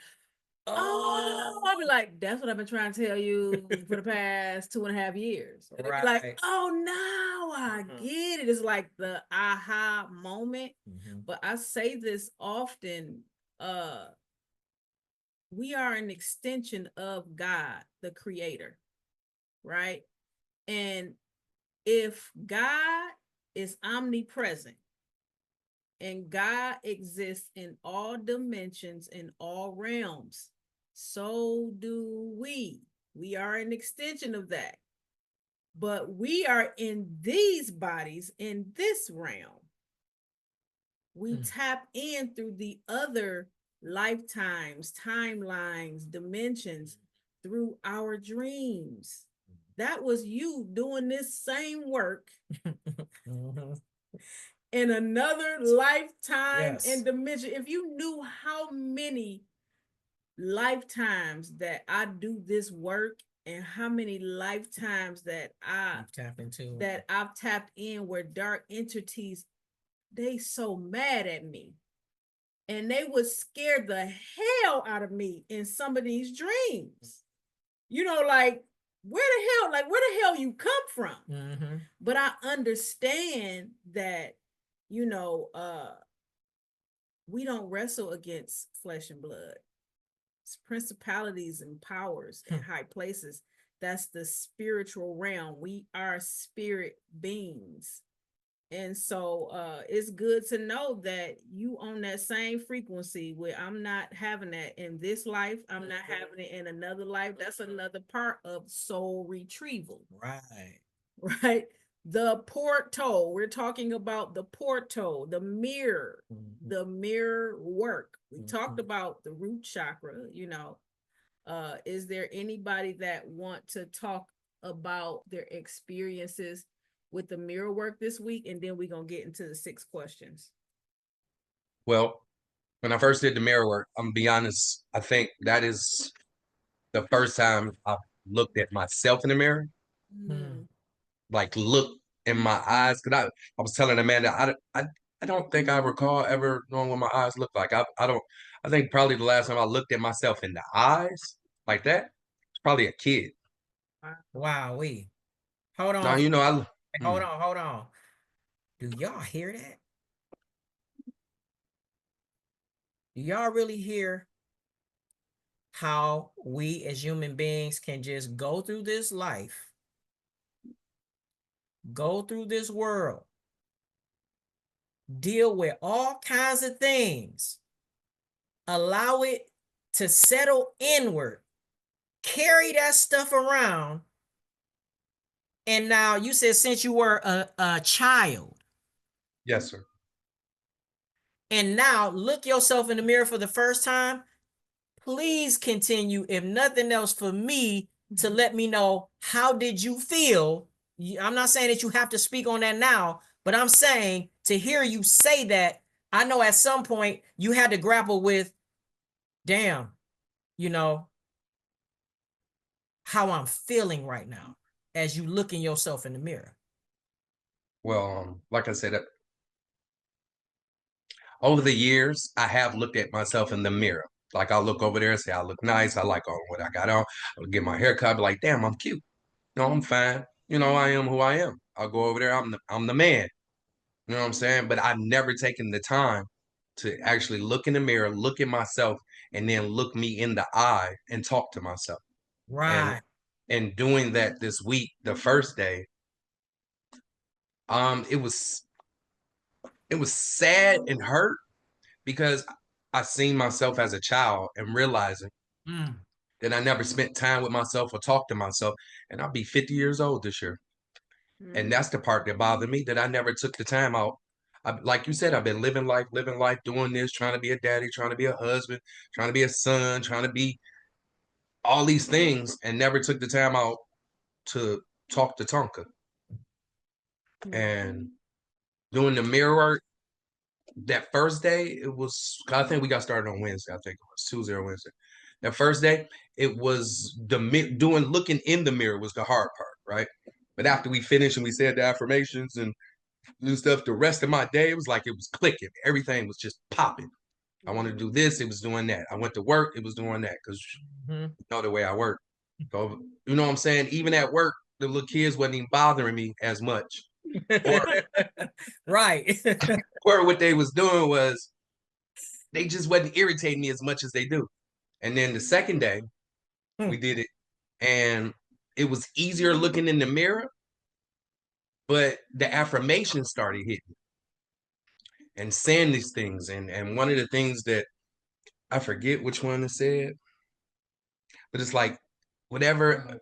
oh, I'll be like, that's what I've been trying to tell you for the past 2.5 years. Or right. Like, oh, now I get it. It's like the aha moment. But I say this often, we are an extension of God, the creator, right? And if God is omnipresent and God exists in all dimensions, in all realms, so do we. We are an extension of that. But we are in these bodies, in this realm. We tap in through the other lifetimes, timelines, dimensions, through our dreams. That was you doing this same work in another lifetime and dimension. If you knew how many lifetimes that I do this work and how many lifetimes that I've tapped in where dark entities, they so mad at me. And they would scare the hell out of me in some of these dreams. You know, like, where the hell you come from? But I understand that, you know, we don't wrestle against flesh and blood. It's principalities and powers in high places. That's the spiritual realm. We are spirit beings. And so it's good to know that you on that same frequency where I'm not having that in this life. I'm not having it in another life. That's another part of soul retrieval. Right. The portal. We're talking about the portal, the mirror, the mirror work. We talked about the root chakra, you know. Is there anybody that want to talk about their experiences with the mirror work this week? And then we're going to get into the 6 questions. Well, when I first did the mirror work, I'm gonna be honest, I think that is the first time I looked at myself in the mirror. Like look in my eyes. Cause I was telling Amanda, I don't think I recall ever knowing what my eyes look like. I think probably the last time I looked at myself in the eyes like that, it's probably a kid. Wow, hold on. Now, you know, Hold on. Do y'all hear that? Do y'all really hear how we as human beings can just go through this life, go through this world, deal with all kinds of things, allow it to settle inward, carry that stuff around, and now you said since you were a child, Yes, sir. And now look yourself in the mirror for the first time. Please continue, if nothing else, for me to let me know, how did you feel? I'm not saying that you have to speak on that now, but I'm saying to hear you say that, I know at some point you had to grapple with, damn, you know, how I'm feeling right now as you look in yourself in the mirror. Well, like I said, over the years, I have looked at myself in the mirror. Like I'll look over there and say, I look nice. I like all what I got on. I'll get my haircut, be like, damn, I'm cute. No, I'm fine. You know, I am who I am. I'll go over there. I'm the man. You know what I'm saying? But I've never taken the time to actually look in the mirror, look at myself, and then look me in the eye and talk to myself. Right. And doing that this week, the first day, it was sad and hurt because I seen myself as a child and realizing that I never spent time with myself or talked to myself. And I'll be 50 years old this year. And that's the part that bothered me, that I never took the time out. Like you said, I've been living life, doing this, trying to be a daddy, trying to be a husband, trying to be a son, trying to be all these things, and never took the time out to talk to Tonka. And doing the mirror work, that first day, it was, I think we got started on Wednesday. I think it was Tuesday or Wednesday. That first day, it was looking in the mirror was the hard part, right? But after we finished and we said the affirmations and new stuff, the rest of my day, it was like it was clicking. Everything was just popping. I wanted to do this, it was doing that. I went to work, it was doing that, because you know the way I work. So, you know what I'm saying? Even at work, the little kids wasn't even bothering me as much. Right. Or what they was doing was they just wasn't irritating me as much as they do. And then the second day, we did it, and it was easier looking in the mirror, but the affirmations started hitting and saying these things. And one of the things that I forget which one it said, but it's like whatever.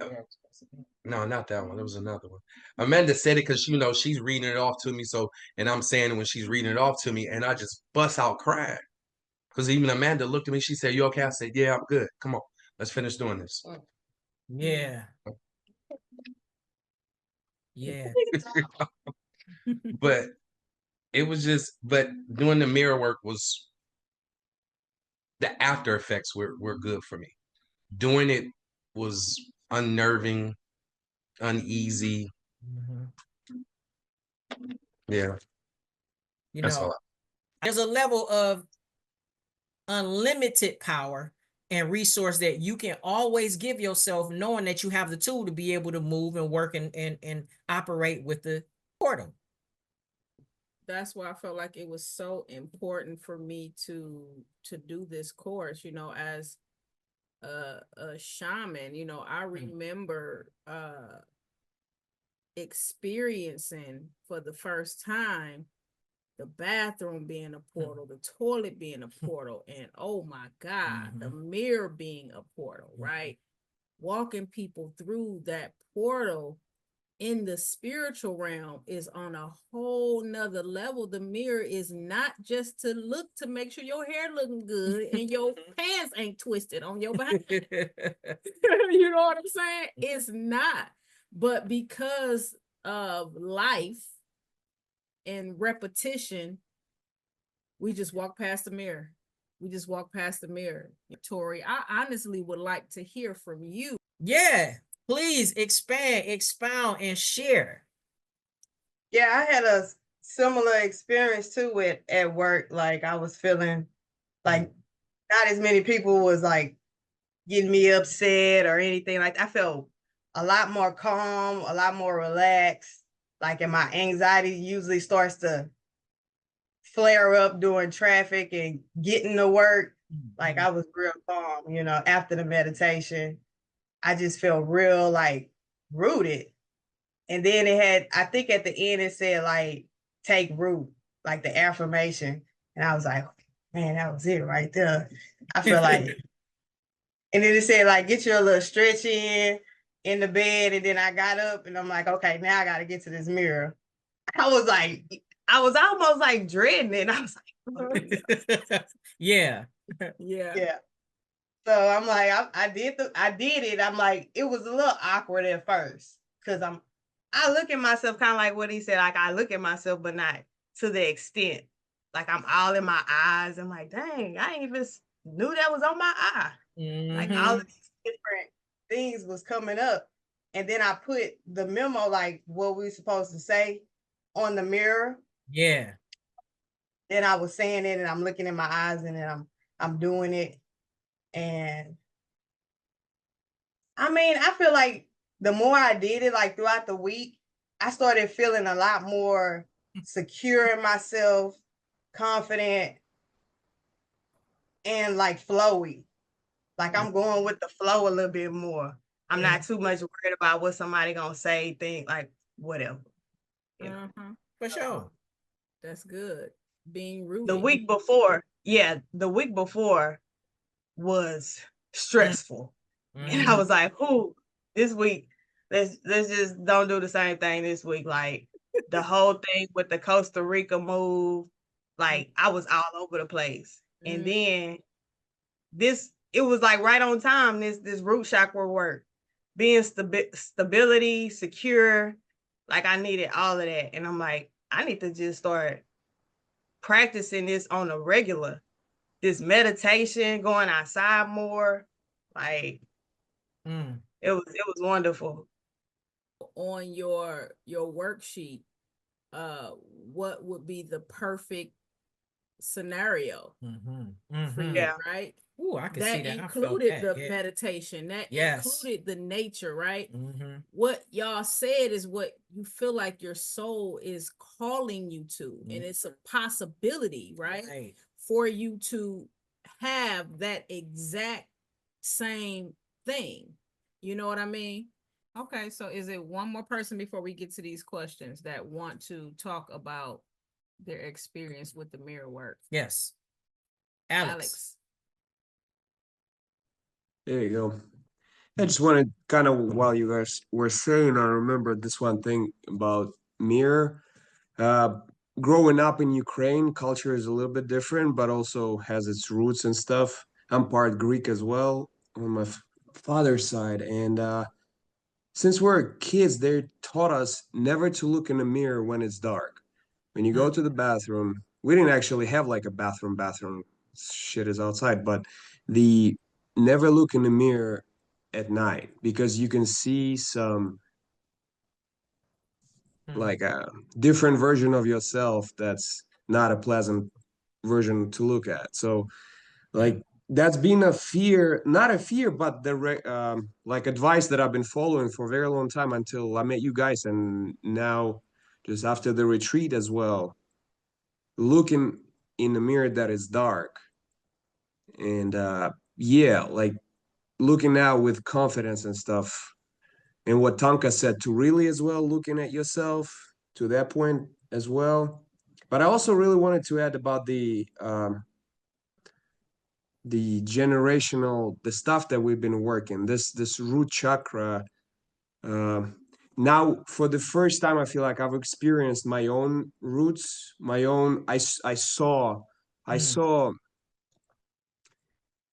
No, not that one. There was another one. Amanda said it because, you know, she's reading it off to me. So, and I'm saying it when she's reading it off to me, and I just bust out crying. Because even Amanda looked at me, she said, "You okay?" I said, "Yeah, I'm good. Come on, let's finish doing this." Yeah. Yeah. But it was just, but doing the mirror work was, the after effects were good for me. Doing it was unnerving, uneasy. Yeah. You That's know, all. there's a level of unlimited power and resource that you can always give yourself, knowing that you have the tool to be able to move and work and operate with the portal. That's why I felt like it was so important for me to do this course, you know, as a shaman. You know, I remember experiencing for the first time the bathroom being a portal, the toilet being a portal, and oh my God, the mirror being a portal, right? Walking people through that portal in the spiritual realm is on a whole nother level. The mirror is not just to look to make sure your hair looking good and your pants ain't twisted on your behind. You know what I'm saying? It's not. But because of life and repetition, we just walk past the mirror. We just walk past the mirror. Tori, I honestly would like to hear from you. Yeah, please expand, expound, and share. Yeah, I had a similar experience too at work. Like I was feeling like not as many people was like getting me upset or anything. Like I felt a lot more calm, a lot more relaxed. Like, and my anxiety usually starts to flare up during traffic and getting to work. Like I was real calm, you know, after the meditation. I just felt real like rooted. And then it had, I think at the end it said like, take root, like the affirmation. And I was like, man, that was it right there. I feel like, and then it said like, get your little stretch in the bed. And then I got up and I'm like, okay, now I got to get to this mirror. I was like, I was almost like dreading it. I was like, Yeah. yeah. So I'm like, I did it. I'm like, it was a little awkward at first because I look at myself kind of like what he said. Like I look at myself, but not to the extent. Like I'm all in my eyes. I'm like, dang, I ain't even knew that was on my eye. Like all of these different things was coming up. And then I put the memo, like what we supposed to say on the mirror. Yeah. Then I was saying it and I'm looking in my eyes and then I'm doing it. And I mean, I feel like the more I did it, like throughout the week, I started feeling a lot more secure in myself, confident, and like flowy. Like I'm going with the flow a little bit more. I'm not too much worried about what somebody gonna say, think like whatever. You know? For sure. That's good. Being rooted. The week before was stressful. And I was like, "Who this week? Let's just don't do the same thing this week." Like the whole thing with the Costa Rica move, like I was all over the place. And then it was like right on time. This root chakra work, being stability, secure. Like I needed all of that, and I'm like, I need to just start practicing this on a regular. This meditation, going outside more, like. It was wonderful. On your worksheet, what would be the perfect scenario for you, right? Ooh, I can see that. Included the meditation, that included the nature, right? What y'all said is what you feel like your soul is calling you to, and it's a possibility, right? For you to have that exact same thing. You know what I mean? Okay, so is it one more person before we get to these questions that want to talk about their experience with the mirror work? Yes. Alex. There you go. I just wanted kind of while you guys were saying, I remember this one thing about mirror. Growing up in Ukraine, culture is a little bit different, but also has its roots and stuff. I'm part Greek as well on my father's side. And since we're kids, they taught us never to look in the mirror when it's dark. When you go to the bathroom, we didn't actually have like a bathroom. Shit is outside, but the never look in the mirror at night because you can see some like a different version of yourself that's not a pleasant version to look at. So like that's been a fear, not a fear, but the like advice that I've been following for a very long time until I met you guys, and now just after the retreat as well, looking in the mirror that is dark, and yeah, like looking now with confidence and stuff. And what Tonka said to really as well, looking at yourself to that point as well. But I also really wanted to add about the generational, the stuff that we've been working, this root chakra. Now, for the first time, I feel like I've experienced my own roots, my own. I saw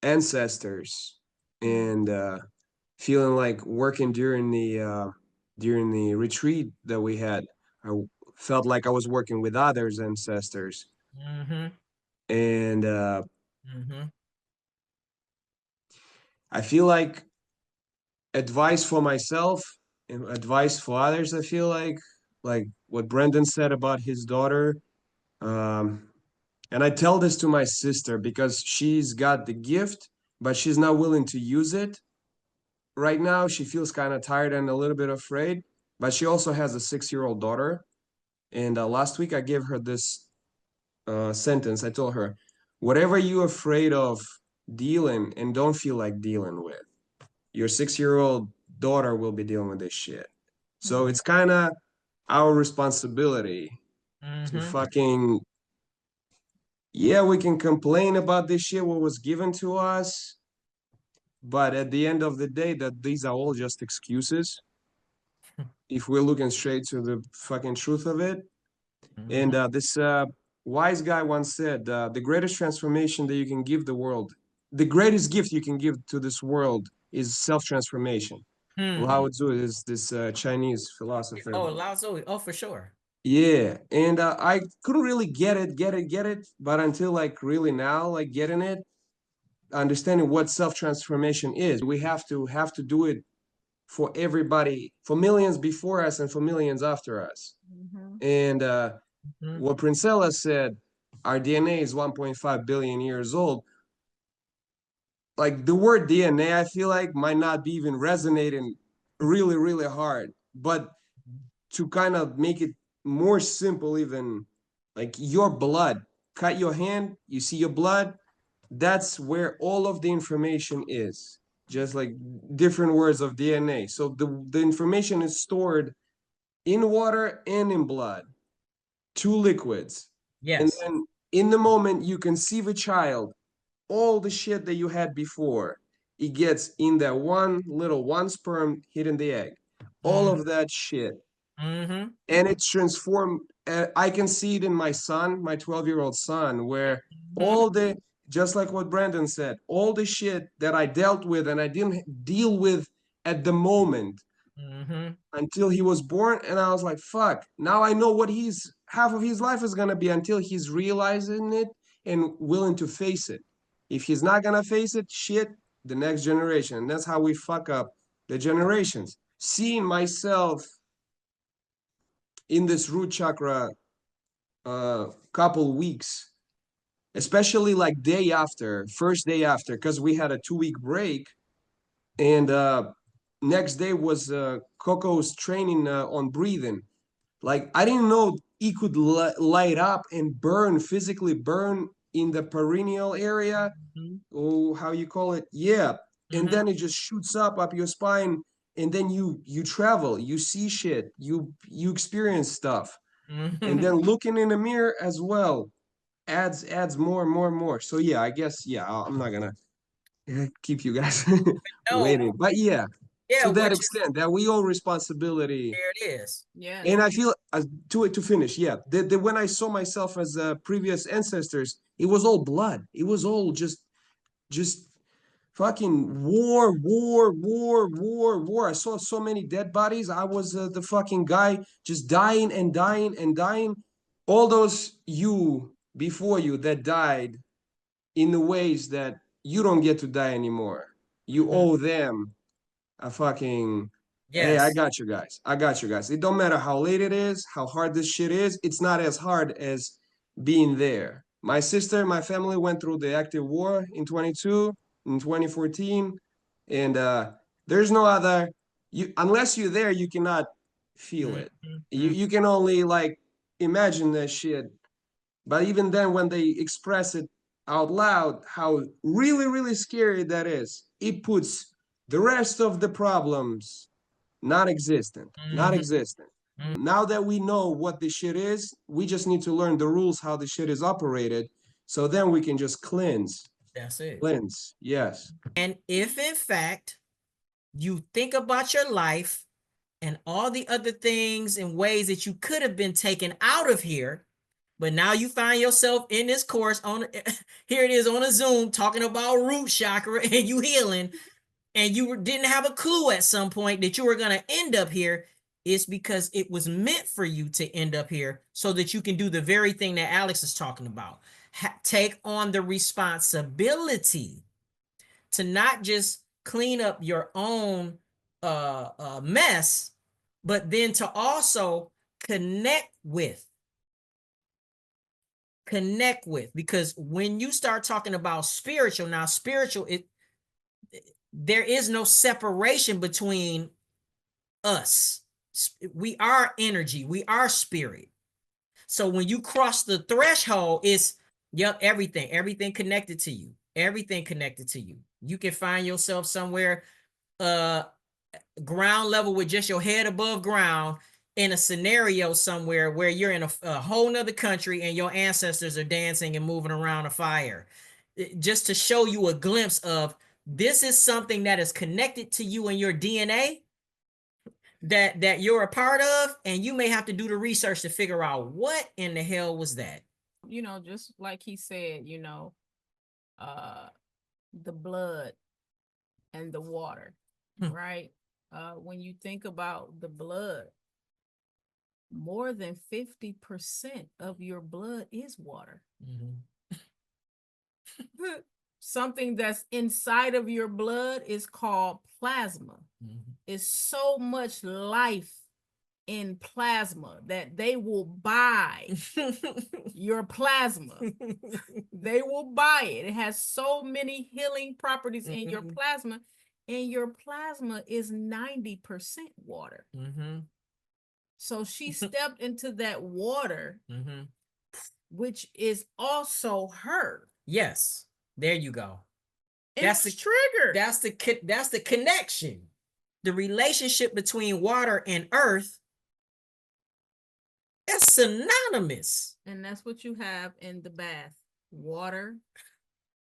ancestors, and feeling like working during the retreat that we had. I felt like I was working with others ancestors, and I feel like advice for myself and advice for others. I feel like what Brendan said about his daughter. And I tell this to my sister because she's got the gift, but she's not willing to use it. Right now, she feels kind of tired and a little bit afraid, but she also has a 6-year-old daughter. And last week, I gave her this sentence. I told her, whatever you're afraid of dealing and don't feel like dealing with, your 6-year-old daughter will be dealing with this shit. So it's kind of our responsibility to fucking, yeah, we can complain about this shit, what was given to us. But at the end of the day, that these are all just excuses. If we're looking straight to the fucking truth of it. And this wise guy once said, the greatest transformation that you can give the world, the greatest gift you can give to this world is self-transformation. Lao Tzu is this Chinese philosopher. Oh, Lao Tzu. Oh, for sure. Yeah, and I couldn't really get it, but until like really now, like getting it, understanding what self-transformation is, we have to do it for everybody, for millions before us and for millions after us. And what Princella said, our DNA is 1.5 billion years old. Like the word DNA, I feel like might not be even resonating really, really hard, but to kind of make it more simple, even like your blood, cut your hand, you see your blood, that's where all of the information is, just like different words of DNA. So the information is stored in water and in blood, two liquids. Yes. And then in the moment you conceive a child, all the shit that you had before, it gets in that one sperm hitting the egg. All of that shit. And it's transformed. I can see it in my son, my 12-year-old son, where all the, just like what Brandon said, all the shit that I dealt with and I didn't deal with at the moment until he was born. And I was like, fuck, now I know what half of his life is going to be until he's realizing it and willing to face it. If he's not going to face it, shit, the next generation. And that's how we fuck up the generations. Seeing myself in this root chakra couple weeks, especially like first day after, because we had a 2-week break, and next day was Coco's training on breathing. Like I didn't know it could light up and physically burn in the perineal area, or how you call it, yeah. And then it just shoots up your spine, and then you travel, you see shit, you experience stuff. And then looking in the mirror as well adds more and more and more. So yeah, I guess, yeah, I'm not gonna keep you guys waiting, but yeah, to that extent, that we owe responsibility. There it is. Yeah. And I feel to finish, yeah, when I saw myself as previous ancestors, it was all blood. It was all just fucking war. I saw so many dead bodies. I was the fucking guy just dying and dying and dying. All those before you that died in the ways that you don't get to die anymore. You owe them a fucking, hey, I got you guys. It don't matter how late it is, how hard this shit is. It's not as hard as being there. My sister, my family went through the active war in 2014. And there's no other, unless you're there, you cannot feel it. You can only like imagine that shit. But even then, when they express it out loud, how really, really scary that is, it puts the rest of the problems non-existent. Now that we know what this shit is, we just need to learn the rules, how the shit is operated. So then we can just cleanse. That's it. Cleanse, yes. And if in fact you think about your life and all the other things and ways that you could have been taken out of here, but now you find yourself in this course here it is on a Zoom talking about root chakra and you healing, and you didn't have a clue at some point that you were going to end up here, it's because it was meant for you to end up here so that you can do the very thing that Alex is talking about. Take on the responsibility to not just clean up your own mess, but then to also connect with. Because when you start talking about spiritual, there is no separation between us. We are energy, we are spirit. So when you cross the threshold, it's everything connected to you. You can find yourself somewhere ground level with just your head above ground in a scenario somewhere where you're in a whole nother country and your ancestors are dancing and moving around a fire, just to show you a glimpse of this is something that is connected to you in your DNA. that you're a part of, and you may have to do the research to figure out what in the hell was that. You know, just like he said, the blood and the water, right? When you think about the blood, more than 50% of your blood is water. Something that's inside of your blood is called plasma. It's so much life in plasma that they will buy your plasma. They will buy it. It has so many healing properties in your plasma, and your plasma is 90% water. So she stepped into that water, which is also her. Yes, there you go. And that's the trigger. That's the connection. The relationship between water and earth. That's synonymous. And that's what you have in the bath. Water,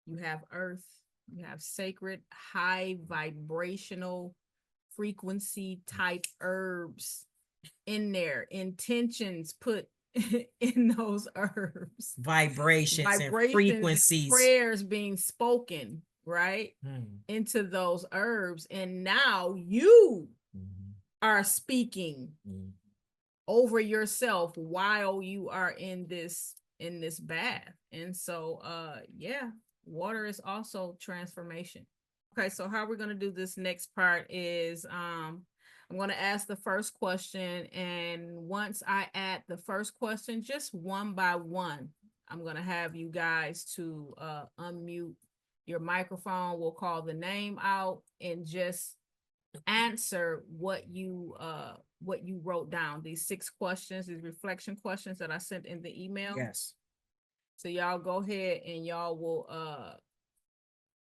you have earth, you have sacred, high vibrational frequency type herbs in there. Intentions put in those herbs. Vibrations and frequencies. And prayers being spoken, right? Into those herbs. And now you are speaking over yourself while you are in this bath. And so yeah, water is also transformation. Okay, so how we're going to do this next part is I'm going to ask the first question, and once I add the first question, just one by one, I'm going to have you guys to unmute your microphone. We'll call the name out and just answer what you wrote down, these 6 questions, these reflection questions that I sent in the email. Yes. So y'all go ahead and y'all will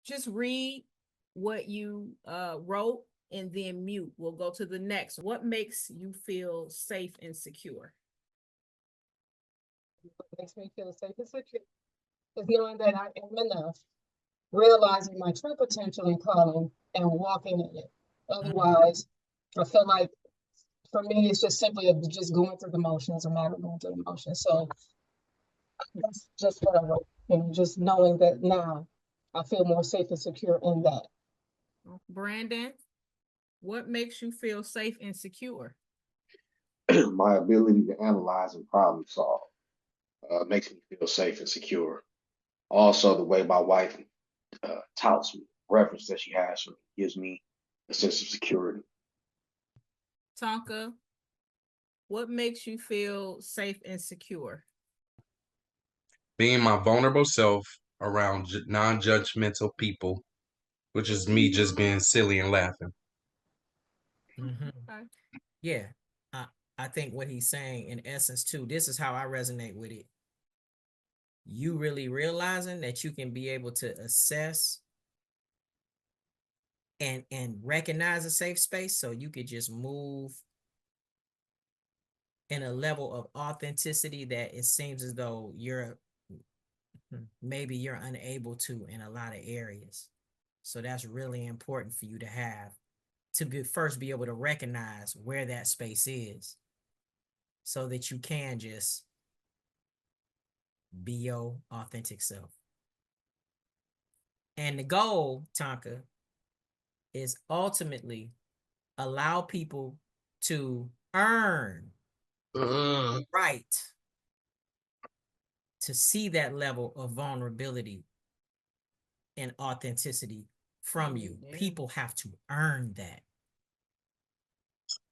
just read what you wrote and then mute. We'll go to the next. What makes you feel safe and secure? What makes me feel safe and secure is knowing that I am enough, realizing my true potential and calling, and walking in it. Otherwise, I feel like for me, it's just simply just going through the motions, a matter of going through the motions. So that's just what I wrote. Just knowing that now I feel more safe and secure in that. Brandon, what makes you feel safe and secure? My ability to analyze and problem solve makes me feel safe and secure. Also, the way my wife touts me, reference that she has for me, gives me a sense of security. Tonka, what makes you feel safe and secure? Being my vulnerable self around non-judgmental people, which is me just being silly and laughing. Okay. Yeah, I think what he's saying in essence too, this is how I resonate with it. You really realizing that you can be able to assess and recognize a safe space, so you could just move in a level of authenticity that it seems as though maybe you're unable to in a lot of areas. So that's really important for you to have, to first be able to recognize where that space is, so that you can just be your authentic self. And the goal, Tonka, is ultimately allow people to earn the right to see that level of vulnerability and authenticity from you. Yeah. People have to earn that.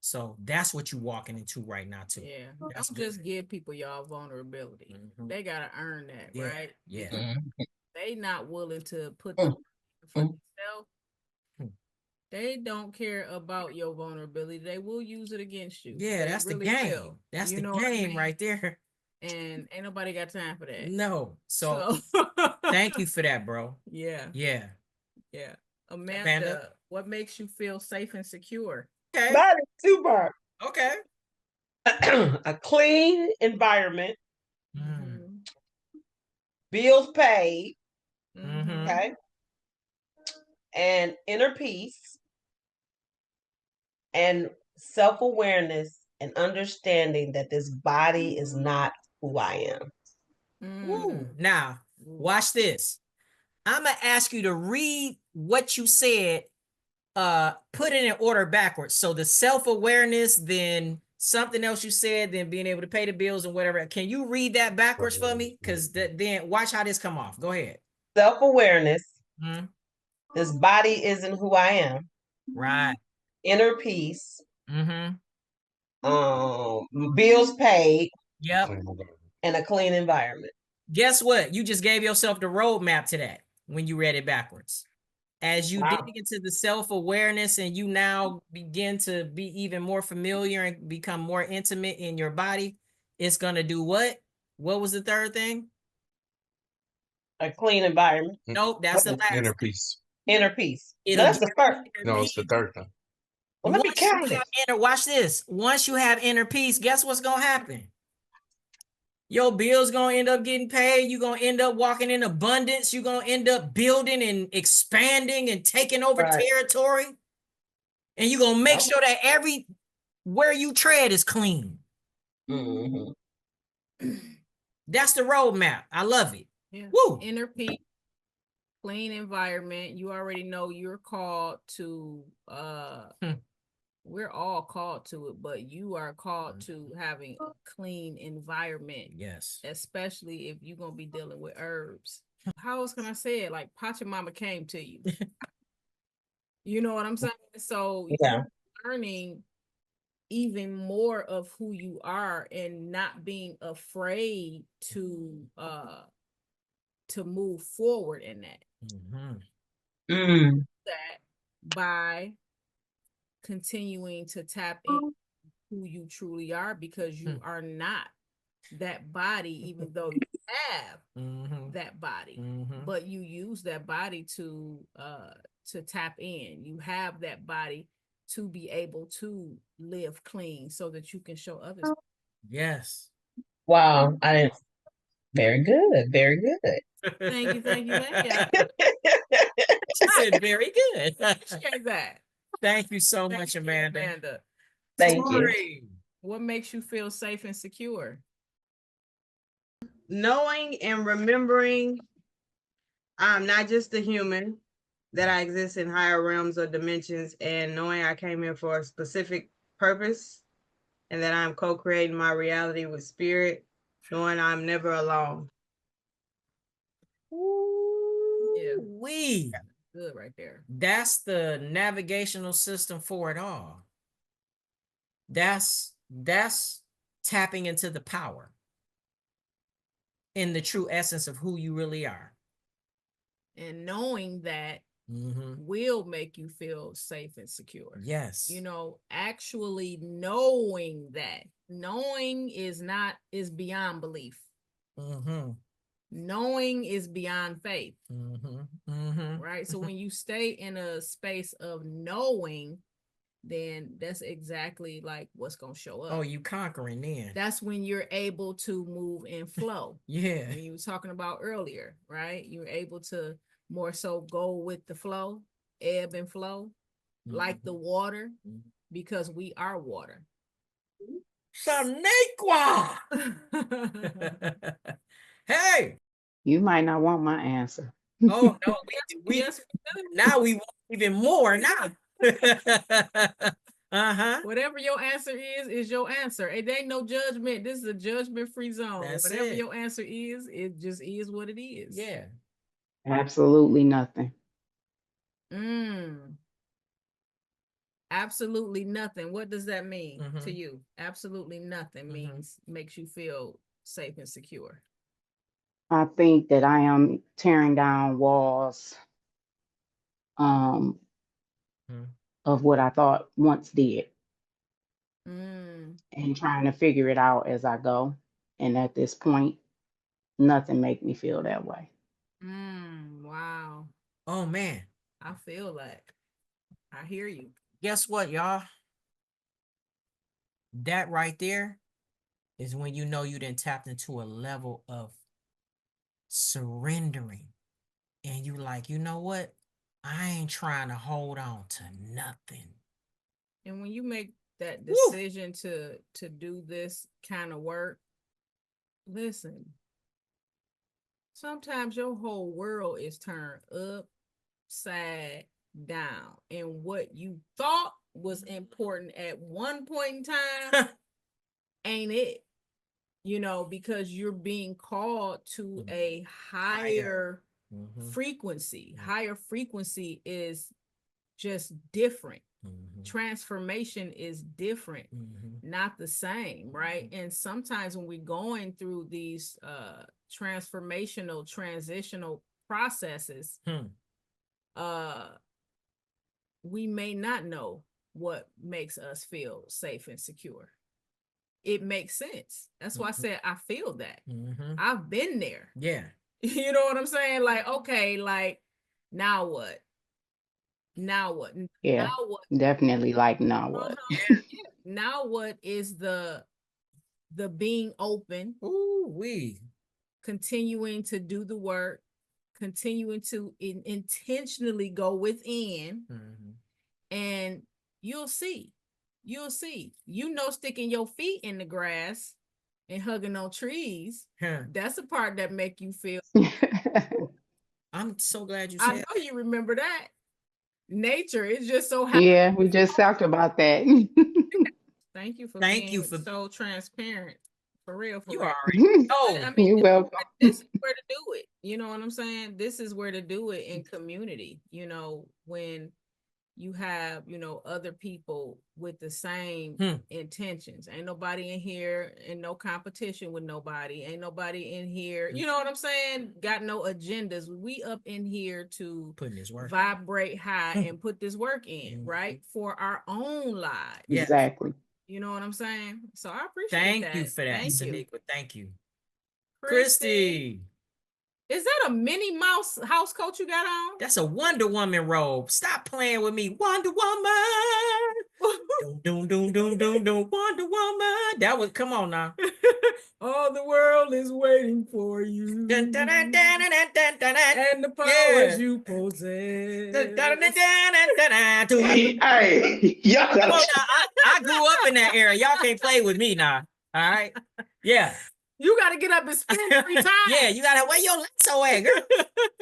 So that's what you're walking into right now too. Yeah, don't just give people y'all vulnerability. They gotta earn that, right? Yeah. They not willing to put the for themselves. They don't care about your vulnerability. They will use it against you. Yeah, that's really the game. Will. That's the game right there. And ain't nobody got time for that. No. So thank you for that, bro. Yeah. Yeah. Yeah. Amanda, what makes you feel safe and secure? Okay. That is super. Okay. A clean environment. Bills paid. Okay. And inner peace. And self-awareness and understanding that this body is not who I am. Woo. Now, watch this. I'm gonna ask you to read what you said, put it in order backwards. So the self-awareness, then something else you said, then being able to pay the bills and whatever. Can you read that backwards for me? Because then watch how this come off. Go ahead. Self-awareness. This body isn't who I am. Right. Inner peace. Bills paid. Yep. And a clean environment. Guess what? You just gave yourself the roadmap to that when you read it backwards. As you dig into the self-awareness and you now begin to be even more familiar and become more intimate in your body, it's going to do what? What was the third thing? A clean environment. Nope, that's the last. Inner peace. Inner peace. No, that's the first. No, it's the third thing. Well, let me count it. Watch this. Once you have inner peace, guess what's going to happen? Your bills going to end up getting paid. You're going to end up walking in abundance. You're going to end up building and expanding and taking over territory. And you're going to make sure that where you tread is clean. That's the roadmap. I love it. Yeah. Woo. Inner peace, clean environment. You already know you're called to, we're all called to it, but you are called to having a clean environment. Yes. Especially if you're going to be dealing with herbs. How else can I say it? Like Pachamama came to you. You know what I'm saying? So you're learning even more of who you are and not being afraid to move forward in that. That by continuing to tap into who you truly are, because you are not that body, even though you have that body, but you use that body to tap in. You have that body to be able to live clean so that you can show others. Yes. Wow. Very good. Very good. Thank you. She said very good. Appreciate that. Thank you so much, Amanda. Thank you. What makes you feel safe and secure? Knowing and remembering I'm not just a human, that I exist in higher realms or dimensions, and knowing I came here for a specific purpose and that I'm co-creating my reality with spirit, knowing I'm never alone. Yeah. Good right there. That's the navigational system for it all. That's tapping into the power in the true essence of who you really are. And knowing that will make you feel safe and secure. Yes. You know, actually knowing is beyond belief. Knowing is beyond faith. Right? So when you stay in a space of knowing, then that's exactly like what's going to show up. Oh, you conquering then. That's when you're able to move and flow. Yeah. When you were talking about earlier, right? You're able to more so go with the flow, ebb and flow, like the water, because we are water. Shaniqua! Hey! You might not want my answer. Oh, no, now we want even more now. Whatever your answer is your answer. It ain't no judgment. This is a judgment-free zone. Whatever your answer is, it just is what it is. Yeah. Absolutely nothing. Absolutely nothing. What does that mean to you? Absolutely nothing means makes you feel safe and secure. I think that I am tearing down walls of what I thought once did. And trying to figure it out as I go. And at this point, nothing make me feel that way. Wow. Oh, man. I feel that. I hear you. Guess what, y'all? That right there is when you know you done tapped into a level of surrendering. And you like, you know what? I ain't trying to hold on to nothing. And when you make that decision to do this kind of work, listen, sometimes your whole world is turned upside down, and what you thought was important at one point in time ain't it, you know, because you're being called to a higher frequency. Higher frequency is just different. Transformation is different, not the same, right? And sometimes when we're going through these transformational, transitional processes, we may not know what makes us feel safe and secure. It makes sense. That's why I said I feel that. I've been there. Yeah. You know what I'm saying? Like, okay, like, now what? Now what? Yeah, Now what? definitely like now what? Now what is the being open? Continuing to do the work, continuing to intentionally go within, and you'll see. You'll see. You know, sticking your feet in the grass and hugging on trees, that's the part that make you feel. I'm so glad you I said know you remember that. Nature is just so happy. Yeah, we just talked about that. Thank you for being so transparent. For real, for you real. already know. I mean, You're welcome. this is where to do it. You know what I'm saying? This is where to do it in community. You know, when you have, you know, other people with the same intentions. Ain't nobody in here and no competition with nobody. Ain't nobody in here, you know what I'm saying? Got no agendas. We up in here to putting this work, vibrate high and put this work in, right? For our own lives. Exactly. You know what I'm saying? So I appreciate Thank that. you for that, Thank you. Saniqua. Thank you. Christy. Is that a Minnie Mouse house coat you got on? That's a Wonder Woman robe. Stop playing with me, Wonder Woman. Doom, doom, doom, doom, doom, Wonder Woman. That was, come on now. All the world is waiting for you. Dun, dun, dun, dun, dun, dun, dun, dun, dun. And the powers you possess. Dun, dun, dun, dun, dun, dun, dun, dun. Hey, y'all Come on gotta now. I grew up in that era. Y'all can't play with me now. All right. Yeah. You got to get up and spin 3 times. Yeah, you gotta wear your lasso at, girl.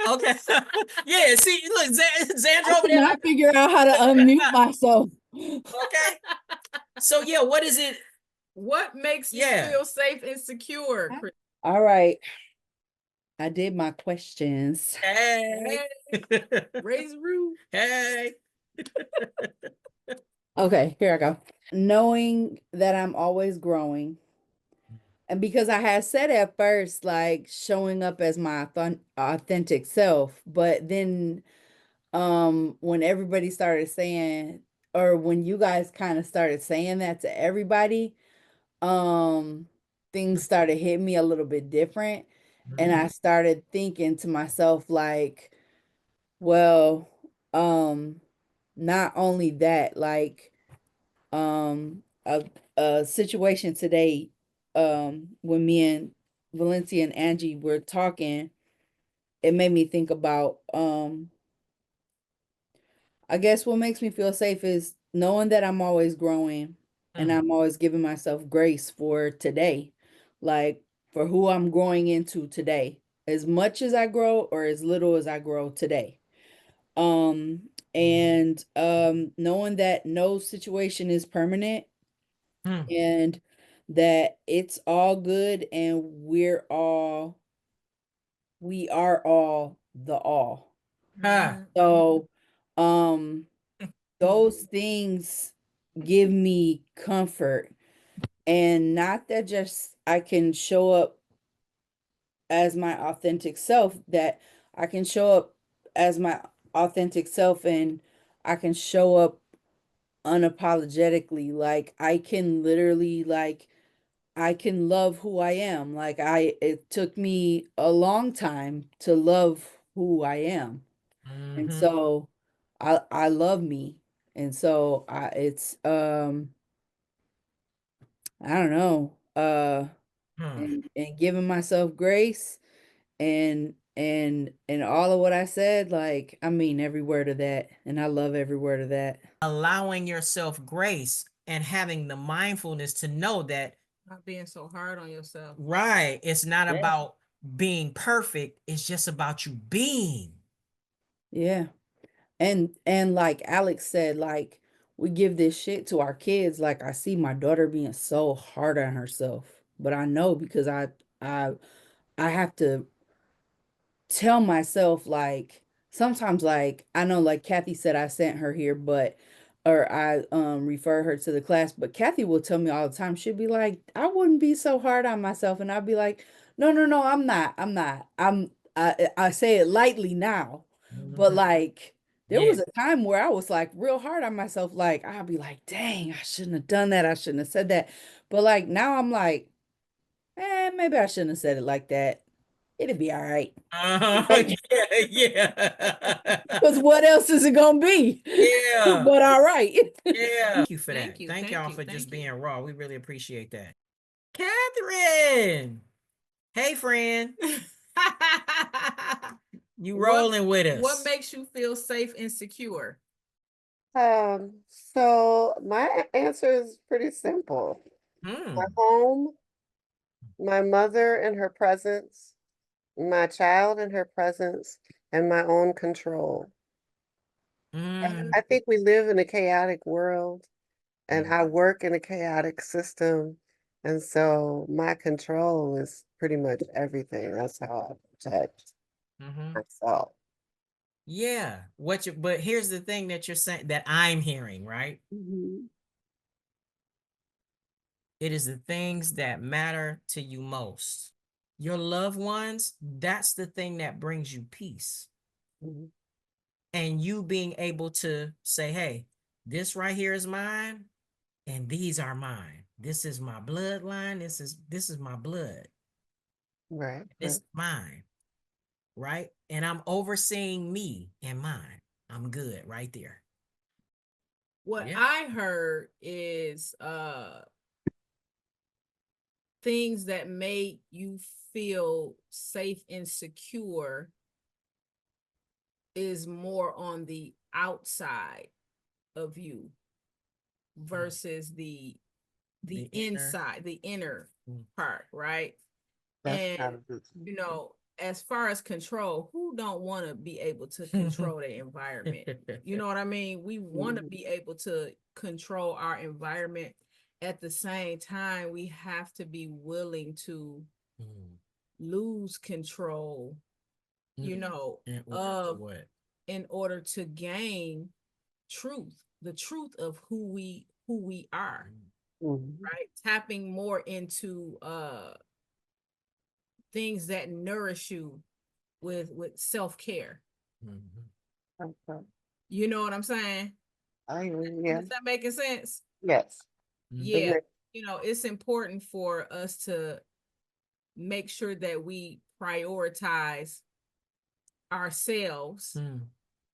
Okay. Yeah, see, look, Xandra I over there. cannot figure out how to unmute myself. Okay. So yeah, what is it? What makes you feel safe and secure, Chris? All right. I did my questions. Hey. Raise the roof. Hey. Okay, here I go. Knowing that I'm always growing. And because I had said at first, like showing up as my authentic self, but then when everybody started saying, or when you guys kind of started saying that to everybody, things started hitting me a little bit different. And I started thinking to myself, like, well, not only that, like, a situation today, when me and Valencia and Angie were talking, it made me think about, I guess what makes me feel safe is knowing that I'm always growing and I'm always giving myself grace for today, like for who I'm growing into today, as much as I grow or as little as I grow today. And knowing that no situation is permanent and that it's all good and we are all the all. So those things give me comfort, and not that just I can show up as my authentic self, that I can show up as my authentic self and I can show up unapologetically. Like I can literally, like, I can love who I am. Like it took me a long time to love who I am. And so I love me. And so it's I don't know, and giving myself grace and all of what I said, like I mean every word of that, and I love every word of that. Allowing yourself grace and having the mindfulness to know that Not being so hard on yourself. right, it's not Yeah. about being perfect, it's just about you being. Yeah. And like Alex said, like we give this shit to our kids. Like I see my daughter being so hard on herself, but I know because I have to tell myself like sometimes like I know like Kathy said I sent her here, but or I refer her to the class, but Kathy will tell me all the time, she'll be like, I wouldn't be so hard on myself. And I'll be like, no, I'm not. I say it lightly now, but like there Yeah. was a time where I was like real hard on myself. Like I'll be like, dang, I shouldn't have done that. I shouldn't have said that. But like now I'm like, maybe I shouldn't have said it like that. It'll be all right. Yeah. Because what else is it gonna be? Yeah. But all right. Yeah. Thank you for Thank that. you, Thank thank y'all you, for thank just you. being raw. We really appreciate that. Catherine. Hey, friend. You rolling with us. What makes you feel safe and secure? So my answer is pretty simple. My home, my mother and her presence, my child and her presence, and my own control. I think we live in a chaotic world, and I work in a chaotic system. And so my control is pretty much everything. That's how I protect myself. Yeah. But here's the thing that you're saying that I'm hearing, right? It is the things that matter to you most. Your loved ones, that's the thing that brings you peace. And you being able to say, hey, this right here is mine, and these are mine. This is my bloodline. This is my blood. Right. It's mine. Right. And I'm overseeing me and mine. I'm good right there. What I heard is things that make you feel safe and secure is more on the outside of you versus the inside, the inner part, right? And you know, as far as control, who don't want to be able to control the environment? You know what I mean? We want to be able to control our environment. At the same time, we have to be willing to lose control, you know, in order to gain truth, the truth of who we are, right? Tapping more into things that nourish you with self-care. You know what I'm saying? Is that making sense? Yes. Yeah. You know, it's important for us to make sure that we prioritize ourselves,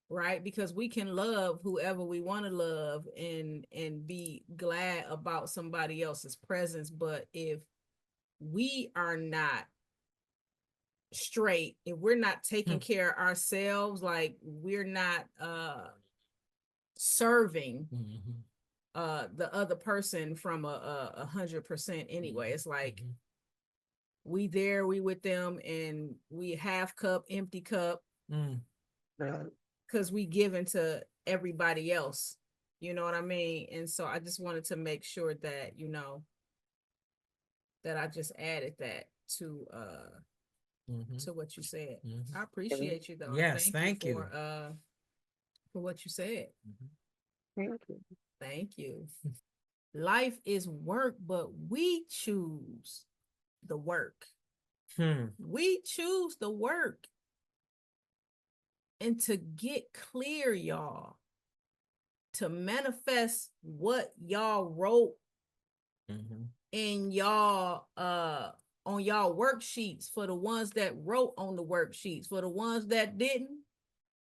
right? Because we can love whoever we want to love and be glad about somebody else's presence, but if we are not straight, if we're not taking care of ourselves, like we're not serving the other person from 100% anyway. It's like we with them and we half cup, empty cup, because we give into everybody else. You know what I mean? And so I just wanted to make sure that, you know, that I just added that to what you said. I appreciate you though. Yes, thank you. For what you said. Thank you. Thank you. Life is work, but we choose the work. We choose the work. And to get clear, y'all, to manifest what y'all wrote in y'all on y'all worksheets, for the ones that wrote on the worksheets, for the ones that didn't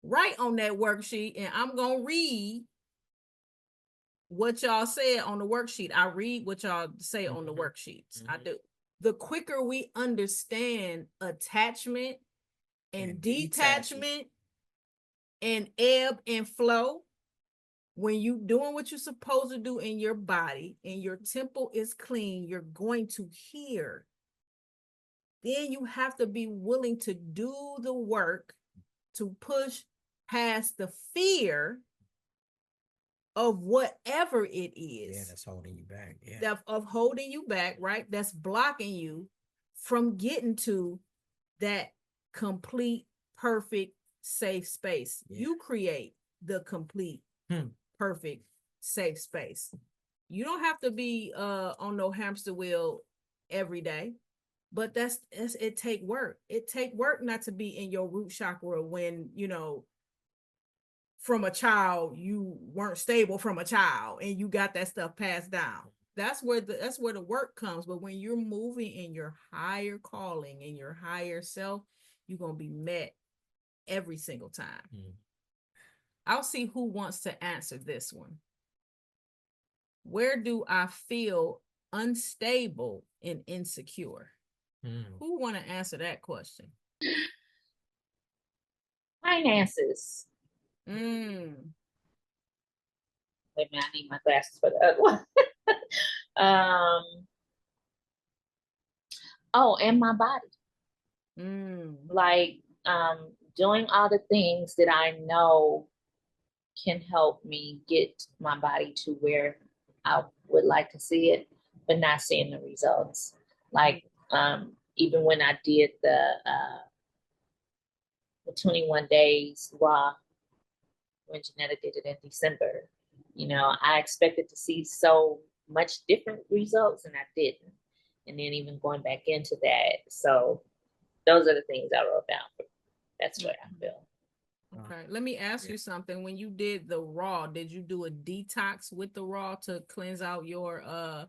write on that worksheet, and I'm gonna read what y'all said on the worksheet. I read what y'all say on the worksheets. I do. The quicker we understand attachment and detachment and ebb and flow, when you doing what you're supposed to do in your body and your temple is clean, you're going to hear. Then you have to be willing to do the work to push past the fear of whatever it is. Yeah, that's holding you back. Yeah. Of holding you back, right? That's blocking you from getting to that complete, perfect, safe space. Yeah. You create the complete, perfect, safe space. You don't have to be on no hamster wheel every day, but it take work. It take work not to be in your root chakra when, you know, from a child, you weren't stable from a child and you got that stuff passed down. That's where the work comes. But when you're moving in your higher calling, in your higher self, you're going to be met every single time. I'll see who wants to answer this one. Where do I feel unstable and insecure? Who want to answer that question? Finances. Wait a minute, I need my glasses for the other one. And my body. Like doing all the things that I know can help me get my body to where I would like to see it, but not seeing the results. Like even when I did the 21 days raw, when Janetta did it in December, you know, I expected to see so much different results and I didn't. And then even going back into that. So those are the things I wrote down. That's what I feel. Okay, let me ask you something. When you did the raw, did you do a detox with the raw to cleanse out your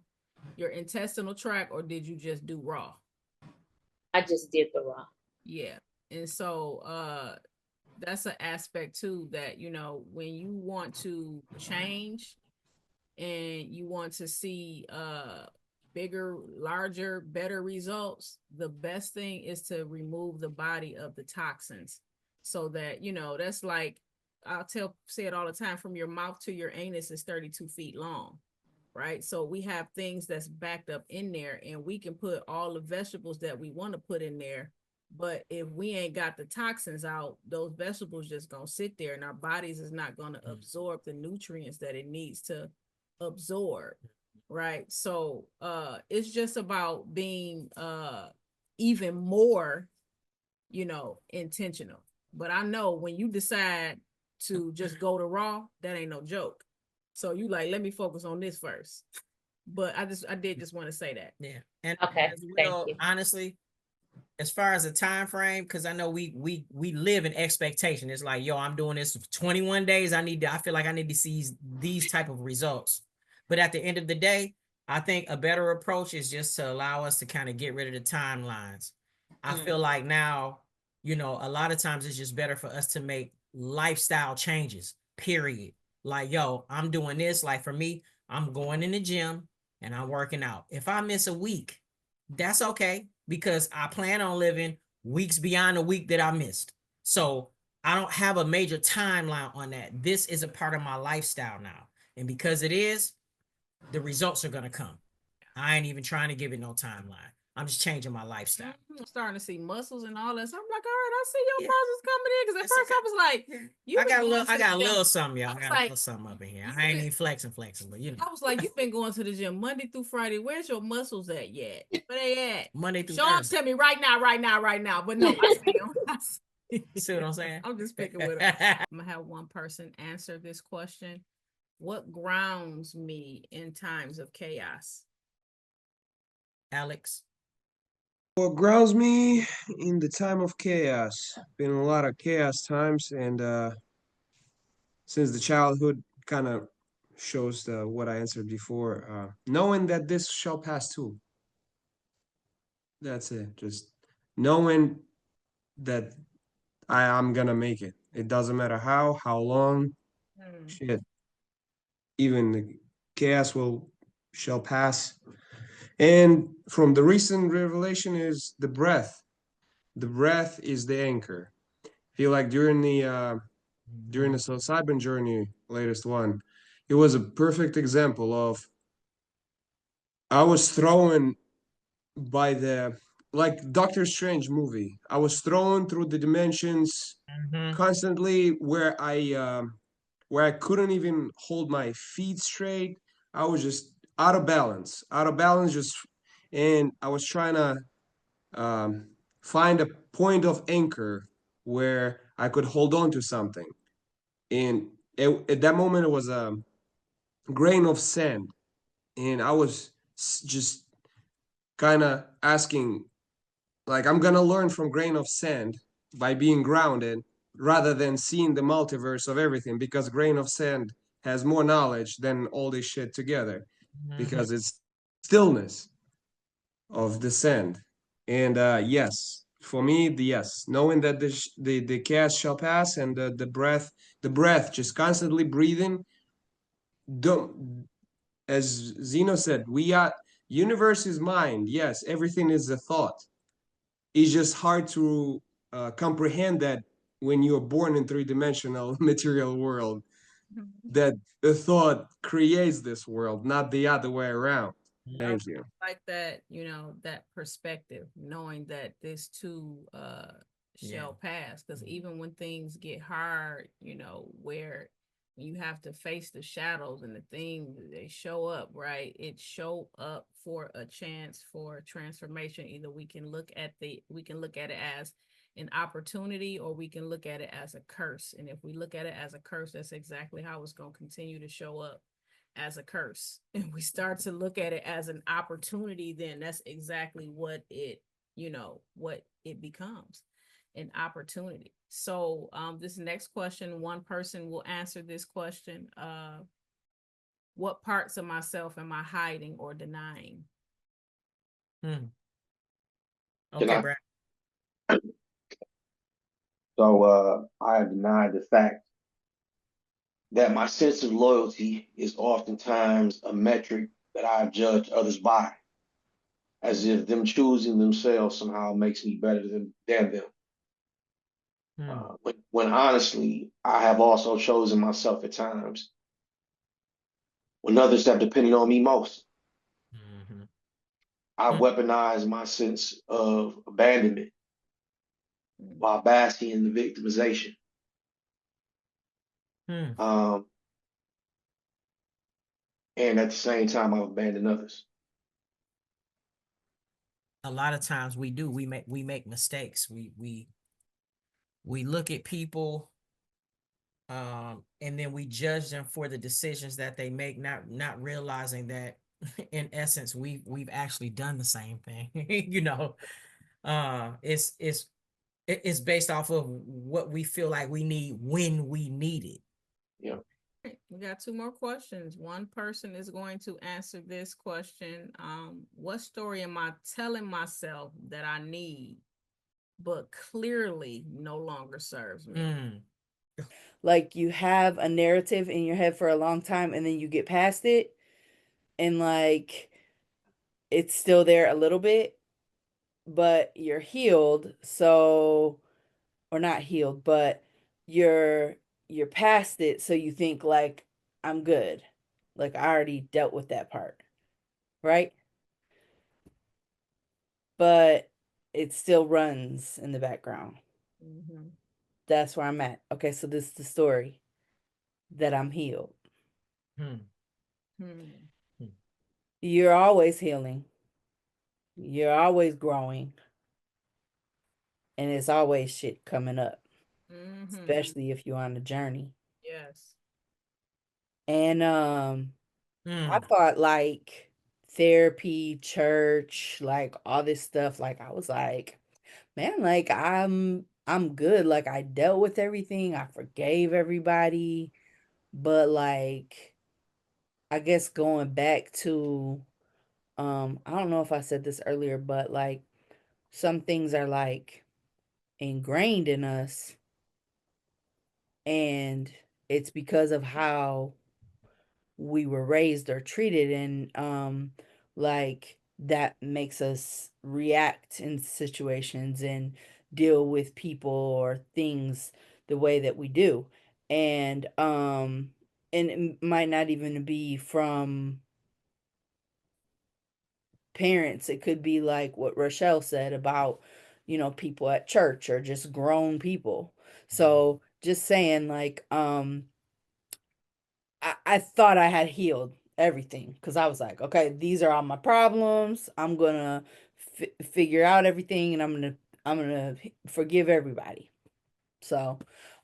intestinal tract, or did you just do raw? I just did the raw. Yeah. And so that's an aspect too, that, you know, when you want to change and you want to see bigger, larger, better results, the best thing is to remove the body of the toxins. So that, you know, that's like, say it all the time, from your mouth to your anus is 32 feet long, right? So we have things that's backed up in there, and we can put all the vegetables that we want to put in there. But if we ain't got the toxins out, those vegetables just gonna sit there, and our bodies is not gonna absorb the nutrients that it needs to absorb, right? So it's just about being even more, you know, intentional. But I know when you decide to just go to raw, that ain't no joke. So you like, let me focus on this first. But I did just want to say that. Yeah. And okay, as well, honestly, as far as the time frame, because I know we live in expectation. It's like, yo, I'm doing this for 21 days. I feel like I need to see these type of results. But at the end of the day, I think a better approach is just to allow us to kind of get rid of the timelines. I feel like now, you know, a lot of times it's just better for us to make lifestyle changes, period. Like, yo, I'm doing this. Like for me, I'm going in the gym and I'm working out. If I miss a week, that's okay, because I plan on living weeks beyond the week that I missed. So I don't have a major timeline on that. This is a part of my lifestyle now. And because it is, the results are going to come. I ain't even trying to give it no timeline. I'm just changing my lifestyle. I'm starting to see muscles and all that. So I'm like, all right, I see your muscles coming in. Because at first I was like, I got a little something, y'all. I got a little something up in here. I ain't even flexing, but you know. I was like, you've been going to the gym Monday through Friday. Where's your muscles at yet? Where they at? Monday through Show them Thursday. to me right now. But no, I see them. See what I'm saying? I'm just picking with them. I'm going to have one person answer this question. What grounds me in times of chaos? Alex? What grounds me in the time of chaos? Been a lot of chaos times, and since the childhood kind of shows what I answered before, knowing that this shall pass too. That's it. Just knowing that I'm gonna make it. It doesn't matter how long, shit. Even the chaos shall pass. And from the recent revelation is the breath. The breath is the anchor. I feel like during the psilocybin journey, latest one, it was a perfect example of I was thrown by the like Doctor Strange movie. I was thrown through the dimensions constantly where I couldn't even hold my feet straight. I was just out of balance, just and I was trying to find a point of anchor where I could hold on to something. And at that moment, it was a grain of sand, and I was just kind of asking, like, I'm gonna learn from grain of sand by being grounded rather than seeing the multiverse of everything, because grain of sand has more knowledge than all this shit together, because it's stillness of the sand. And yes, for me, the yes, knowing that the chaos shall pass, and the breath, just constantly breathing. Don't, as Zeno said, we are universe is mind. Yes, everything is a thought. It's just hard to comprehend that when you're born in three-dimensional material world, that a thought creates this world, not the other way around. Thank you. Like that, that perspective, knowing that this too shall pass. Because even when things get hard, where you have to face the shadows and the things, they show up, right? It show up for a chance for transformation. Either we can look at it as an opportunity, or we can look at it as a curse. And if we look at it as a curse, that's exactly how it's going to continue to show up, as a curse. And we start to look at it as an opportunity, then that's exactly what it becomes, an opportunity. So this next question, one person will answer this question. What parts of myself am I hiding or denying? Okay, Brad. So I denied the fact that my sense of loyalty is oftentimes a metric that I judge others by, as if them choosing themselves somehow makes me better than them. When honestly, I have also chosen myself at times when others have depended on me most. I weaponize my sense of abandonment while basking in the victimization. And at the same time, I've abandoned others. A lot of times we do. We make mistakes. We look at people, and then we judge them for the decisions that they make, not realizing that in essence we've actually done the same thing. It's based off of what we feel like we need when we need it. Yeah. We got two more questions. One person is going to answer this question. What story am I telling myself that I need, but clearly no longer serves me? Like you have a narrative in your head for a long time, and then you get past it, and like it's still there a little bit, but you're healed. So, or not healed, but you're past it. So you think like, I'm good. Like I already dealt with that part. Right? But it still runs in the background. That's where I'm at. Okay, so this is the story that I'm healed. You're always healing. You're always growing. And it's always shit coming up. Especially if you're on a journey. Yes. And I thought like therapy, church, like all this stuff, like I was like, man, like I'm good. Like I dealt with everything. I forgave everybody. But like I guess going back to I don't know if I said this earlier, but like some things are like ingrained in us, and it's because of how we were raised or treated, and like that makes us react in situations and deal with people or things the way that we do. And and it might not even be from parents. It could be like what Rochelle said about, people at church or just grown people. So just saying, like, I thought I had healed everything because I was like, okay, these are all my problems. I'm gonna figure out everything, and I'm gonna forgive everybody. So,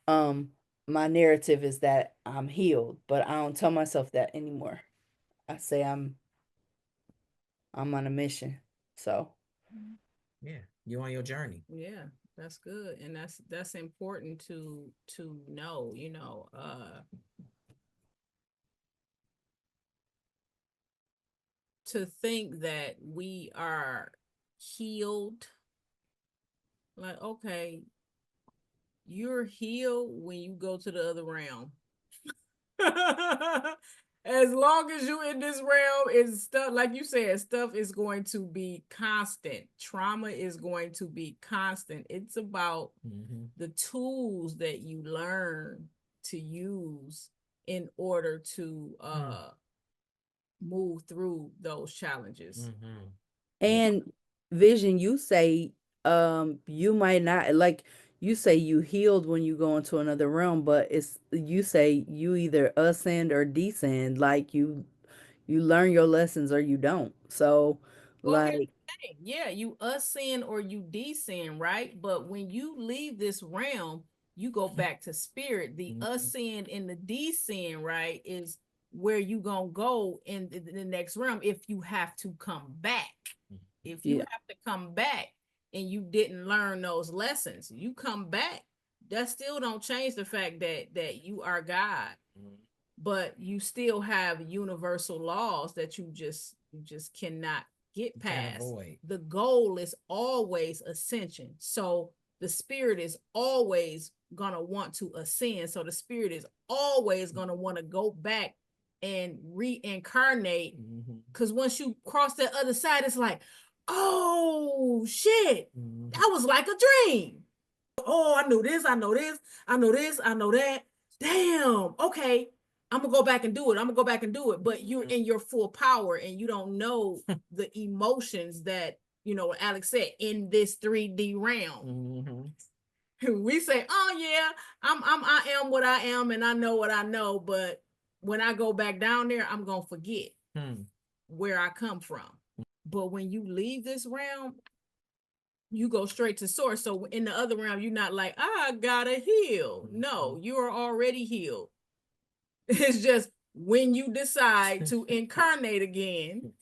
my narrative is that I'm healed, but I don't tell myself that anymore. I say I'm on a mission. So, Yeah, you on your journey. Yeah, that's good. And that's important to know, to think that we are healed. Like, okay, you're healed when you go to the other realm. As long as you in this realm, it's stuff, like you said, stuff is going to be constant. Trauma is going to be constant. It's about the tools that you learn to use in order to move through those challenges. and Vision, you say, you might not like. You say you healed when you go into another realm, but you say you either ascend or descend. Like you learn your lessons or you don't. So, Well, here's like, the thing. Yeah, you ascend or you descend, right? But when you leave this realm, you go back to spirit. The ascend and the descend, right, is where you gonna go in the next realm if you have to come back. If you yeah. have to come back and you didn't learn those lessons, you come back. That still don't change the fact that you are God, but you still have universal laws that you just cannot get past. avoid. The goal is always ascension. So the spirit is always gonna want to ascend. So the spirit is always gonna want to go back and reincarnate. Because once you cross that other side, it's like, oh shit, that was like a dream. Oh, I knew this, I know this, I know this, I know that. Damn, okay. I'm gonna go back and do it. I'm gonna go back and do it. But you're in your full power and you don't know the emotions that, Alex said, in this 3D realm. We say, oh yeah, I am what I am and I know what I know. But when I go back down there, I'm gonna forget where I come from. But when you leave this realm, you go straight to source. So in the other realm, you're not like, I gotta heal. No, you are already healed. It's just when you decide to incarnate again,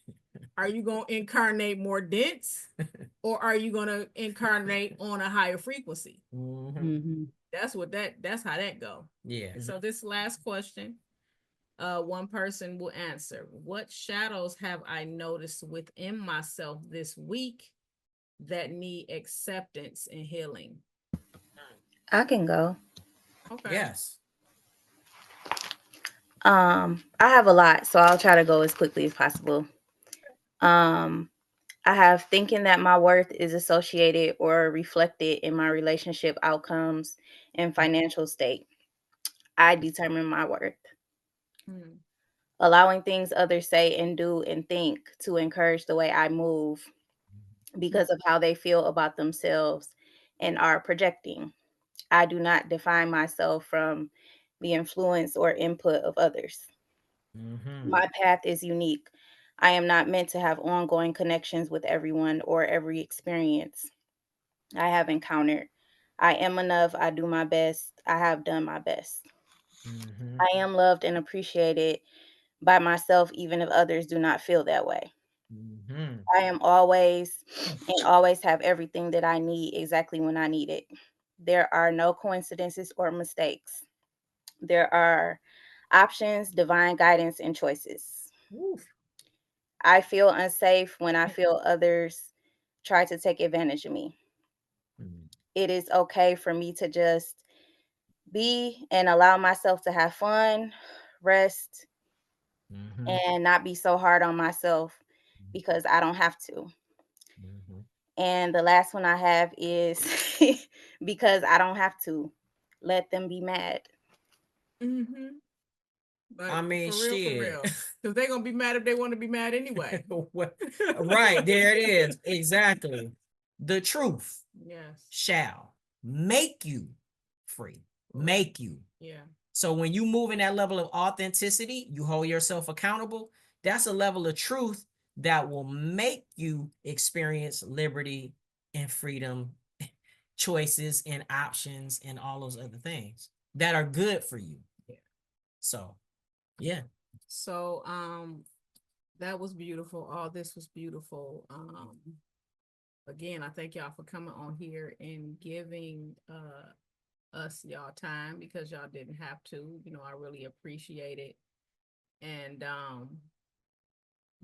are you going to incarnate more dense or are you going to incarnate on a higher frequency? That's how that go. Yeah. So this last question, one person will answer. What shadows have I noticed within myself this week that need acceptance and healing? I can go. Okay. Yes. I have a lot, so I'll try to go as quickly as possible. I have thinking that my worth is associated or reflected in my relationship outcomes and financial state. I determine my worth. Allowing things others say and do and think to encourage the way I move because of how they feel about themselves and are projecting. I do not define myself from the influence or input of others. My path is unique. I am not meant to have ongoing connections with everyone or every experience I have encountered. I am enough. I do my best. I have done my best. I am loved and appreciated by myself, even if others do not feel that way. I am always and always have everything that I need exactly when I need it. There are no coincidences or mistakes. There are options, divine guidance, and choices. I feel unsafe when I feel others try to take advantage of me. It is okay for me to just be and allow myself to have fun, rest, and not be so hard on myself because I don't have to. And the last one I have is because I don't have to let them be mad. Like, I mean, for real. Because they're gonna be mad if they want to be mad anyway. Right, there it is. Exactly. The truth shall make you free. Make you. Yeah. So when you move in that level of authenticity, you hold yourself accountable. That's a level of truth that will make you experience liberty and freedom, choices and options, and all those other things that are good for you. Yeah. So, yeah. So, that was beautiful. All this was beautiful. Again, I thank y'all for coming on here and giving us y'all time, because y'all didn't have to. You know, I really appreciate it. And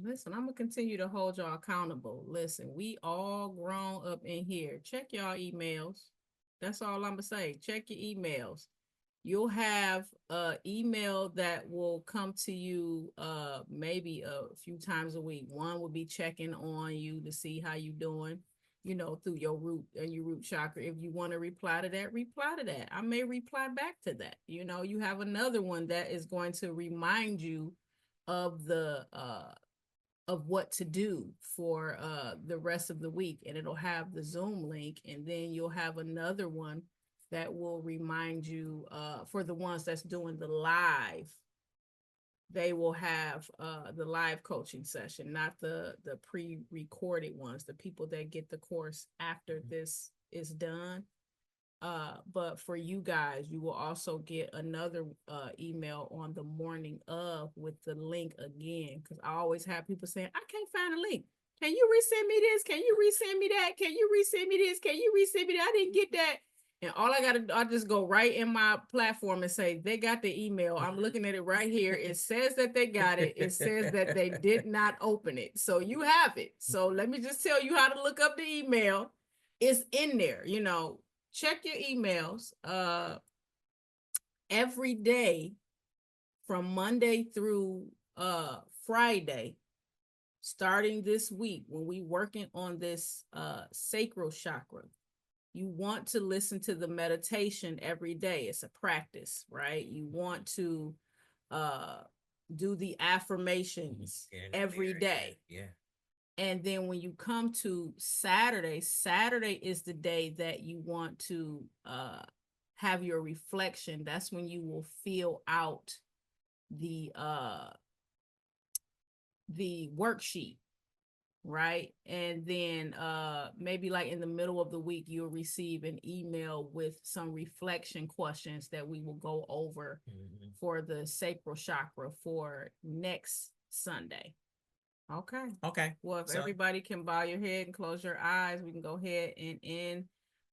listen, I'm gonna continue to hold y'all accountable. Listen, we all grown up in here. Check y'all emails. That's all I'm gonna say. Check your emails. You'll have an email that will come to you maybe a few times a week. One will be checking on you to see how you doing, you know, through your root and your root chakra. If you want to reply to that, reply to that. I may reply back to that. You know, you have another one that is going to remind you of the of what to do for the rest of the week, and it'll have the Zoom link. And then you'll have another one that will remind you for the ones that's doing the live. They will have the live coaching session, not the pre-recorded ones, the people that get the course after this is done. But for you guys, you will also get another email on the morning of with the link again, because I always have people saying, I can't find a link. Can you resend me this? Can you resend me that? Can you resend me this? Can you resend me that? I didn't get that. And all I gotta, I just go right in my platform and say, they got the email. I'm looking at it right here. It says that they got it. It says that they did not open it. So you have it. So let me just tell you how to look up the email. It's in there, you know. Check your emails every day from Monday through Friday, starting this week when we working on this sacral chakra. You want to listen to the meditation every day. It's a practice, right? You want to do the affirmations every day. Yeah. And then when you come to Saturday, Saturday is the day that you want to have your reflection. That's when you will fill out the worksheet, right? And then maybe like in the middle of the week, you'll receive an email with some reflection questions that we will go over for the sacral chakra for next Sunday. Okay. Well, if everybody can bow your head and close your eyes, we can go ahead and end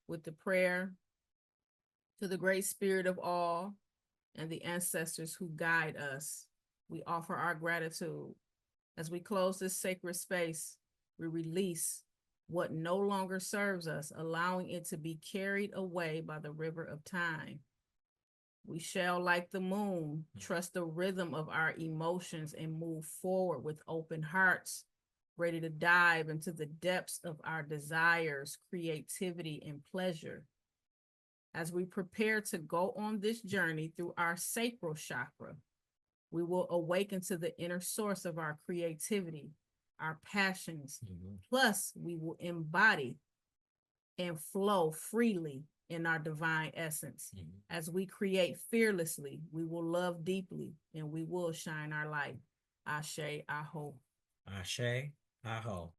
with the prayer to the great spirit of all and the ancestors who guide us. We offer our gratitude. As we close this sacred space, we release what no longer serves us, allowing it to be carried away by the river of time. We shall, like the moon, trust the rhythm of our emotions and move forward with open hearts, ready to dive into the depths of our desires, creativity, and pleasure. As we prepare to go on this journey through our sacral chakra, we will awaken to the inner source of our creativity, our passions. Plus, we will embody and flow freely in our divine essence. As we create fearlessly, we will love deeply, and we will shine our light. Ashe, Aho. Ashe, Aho.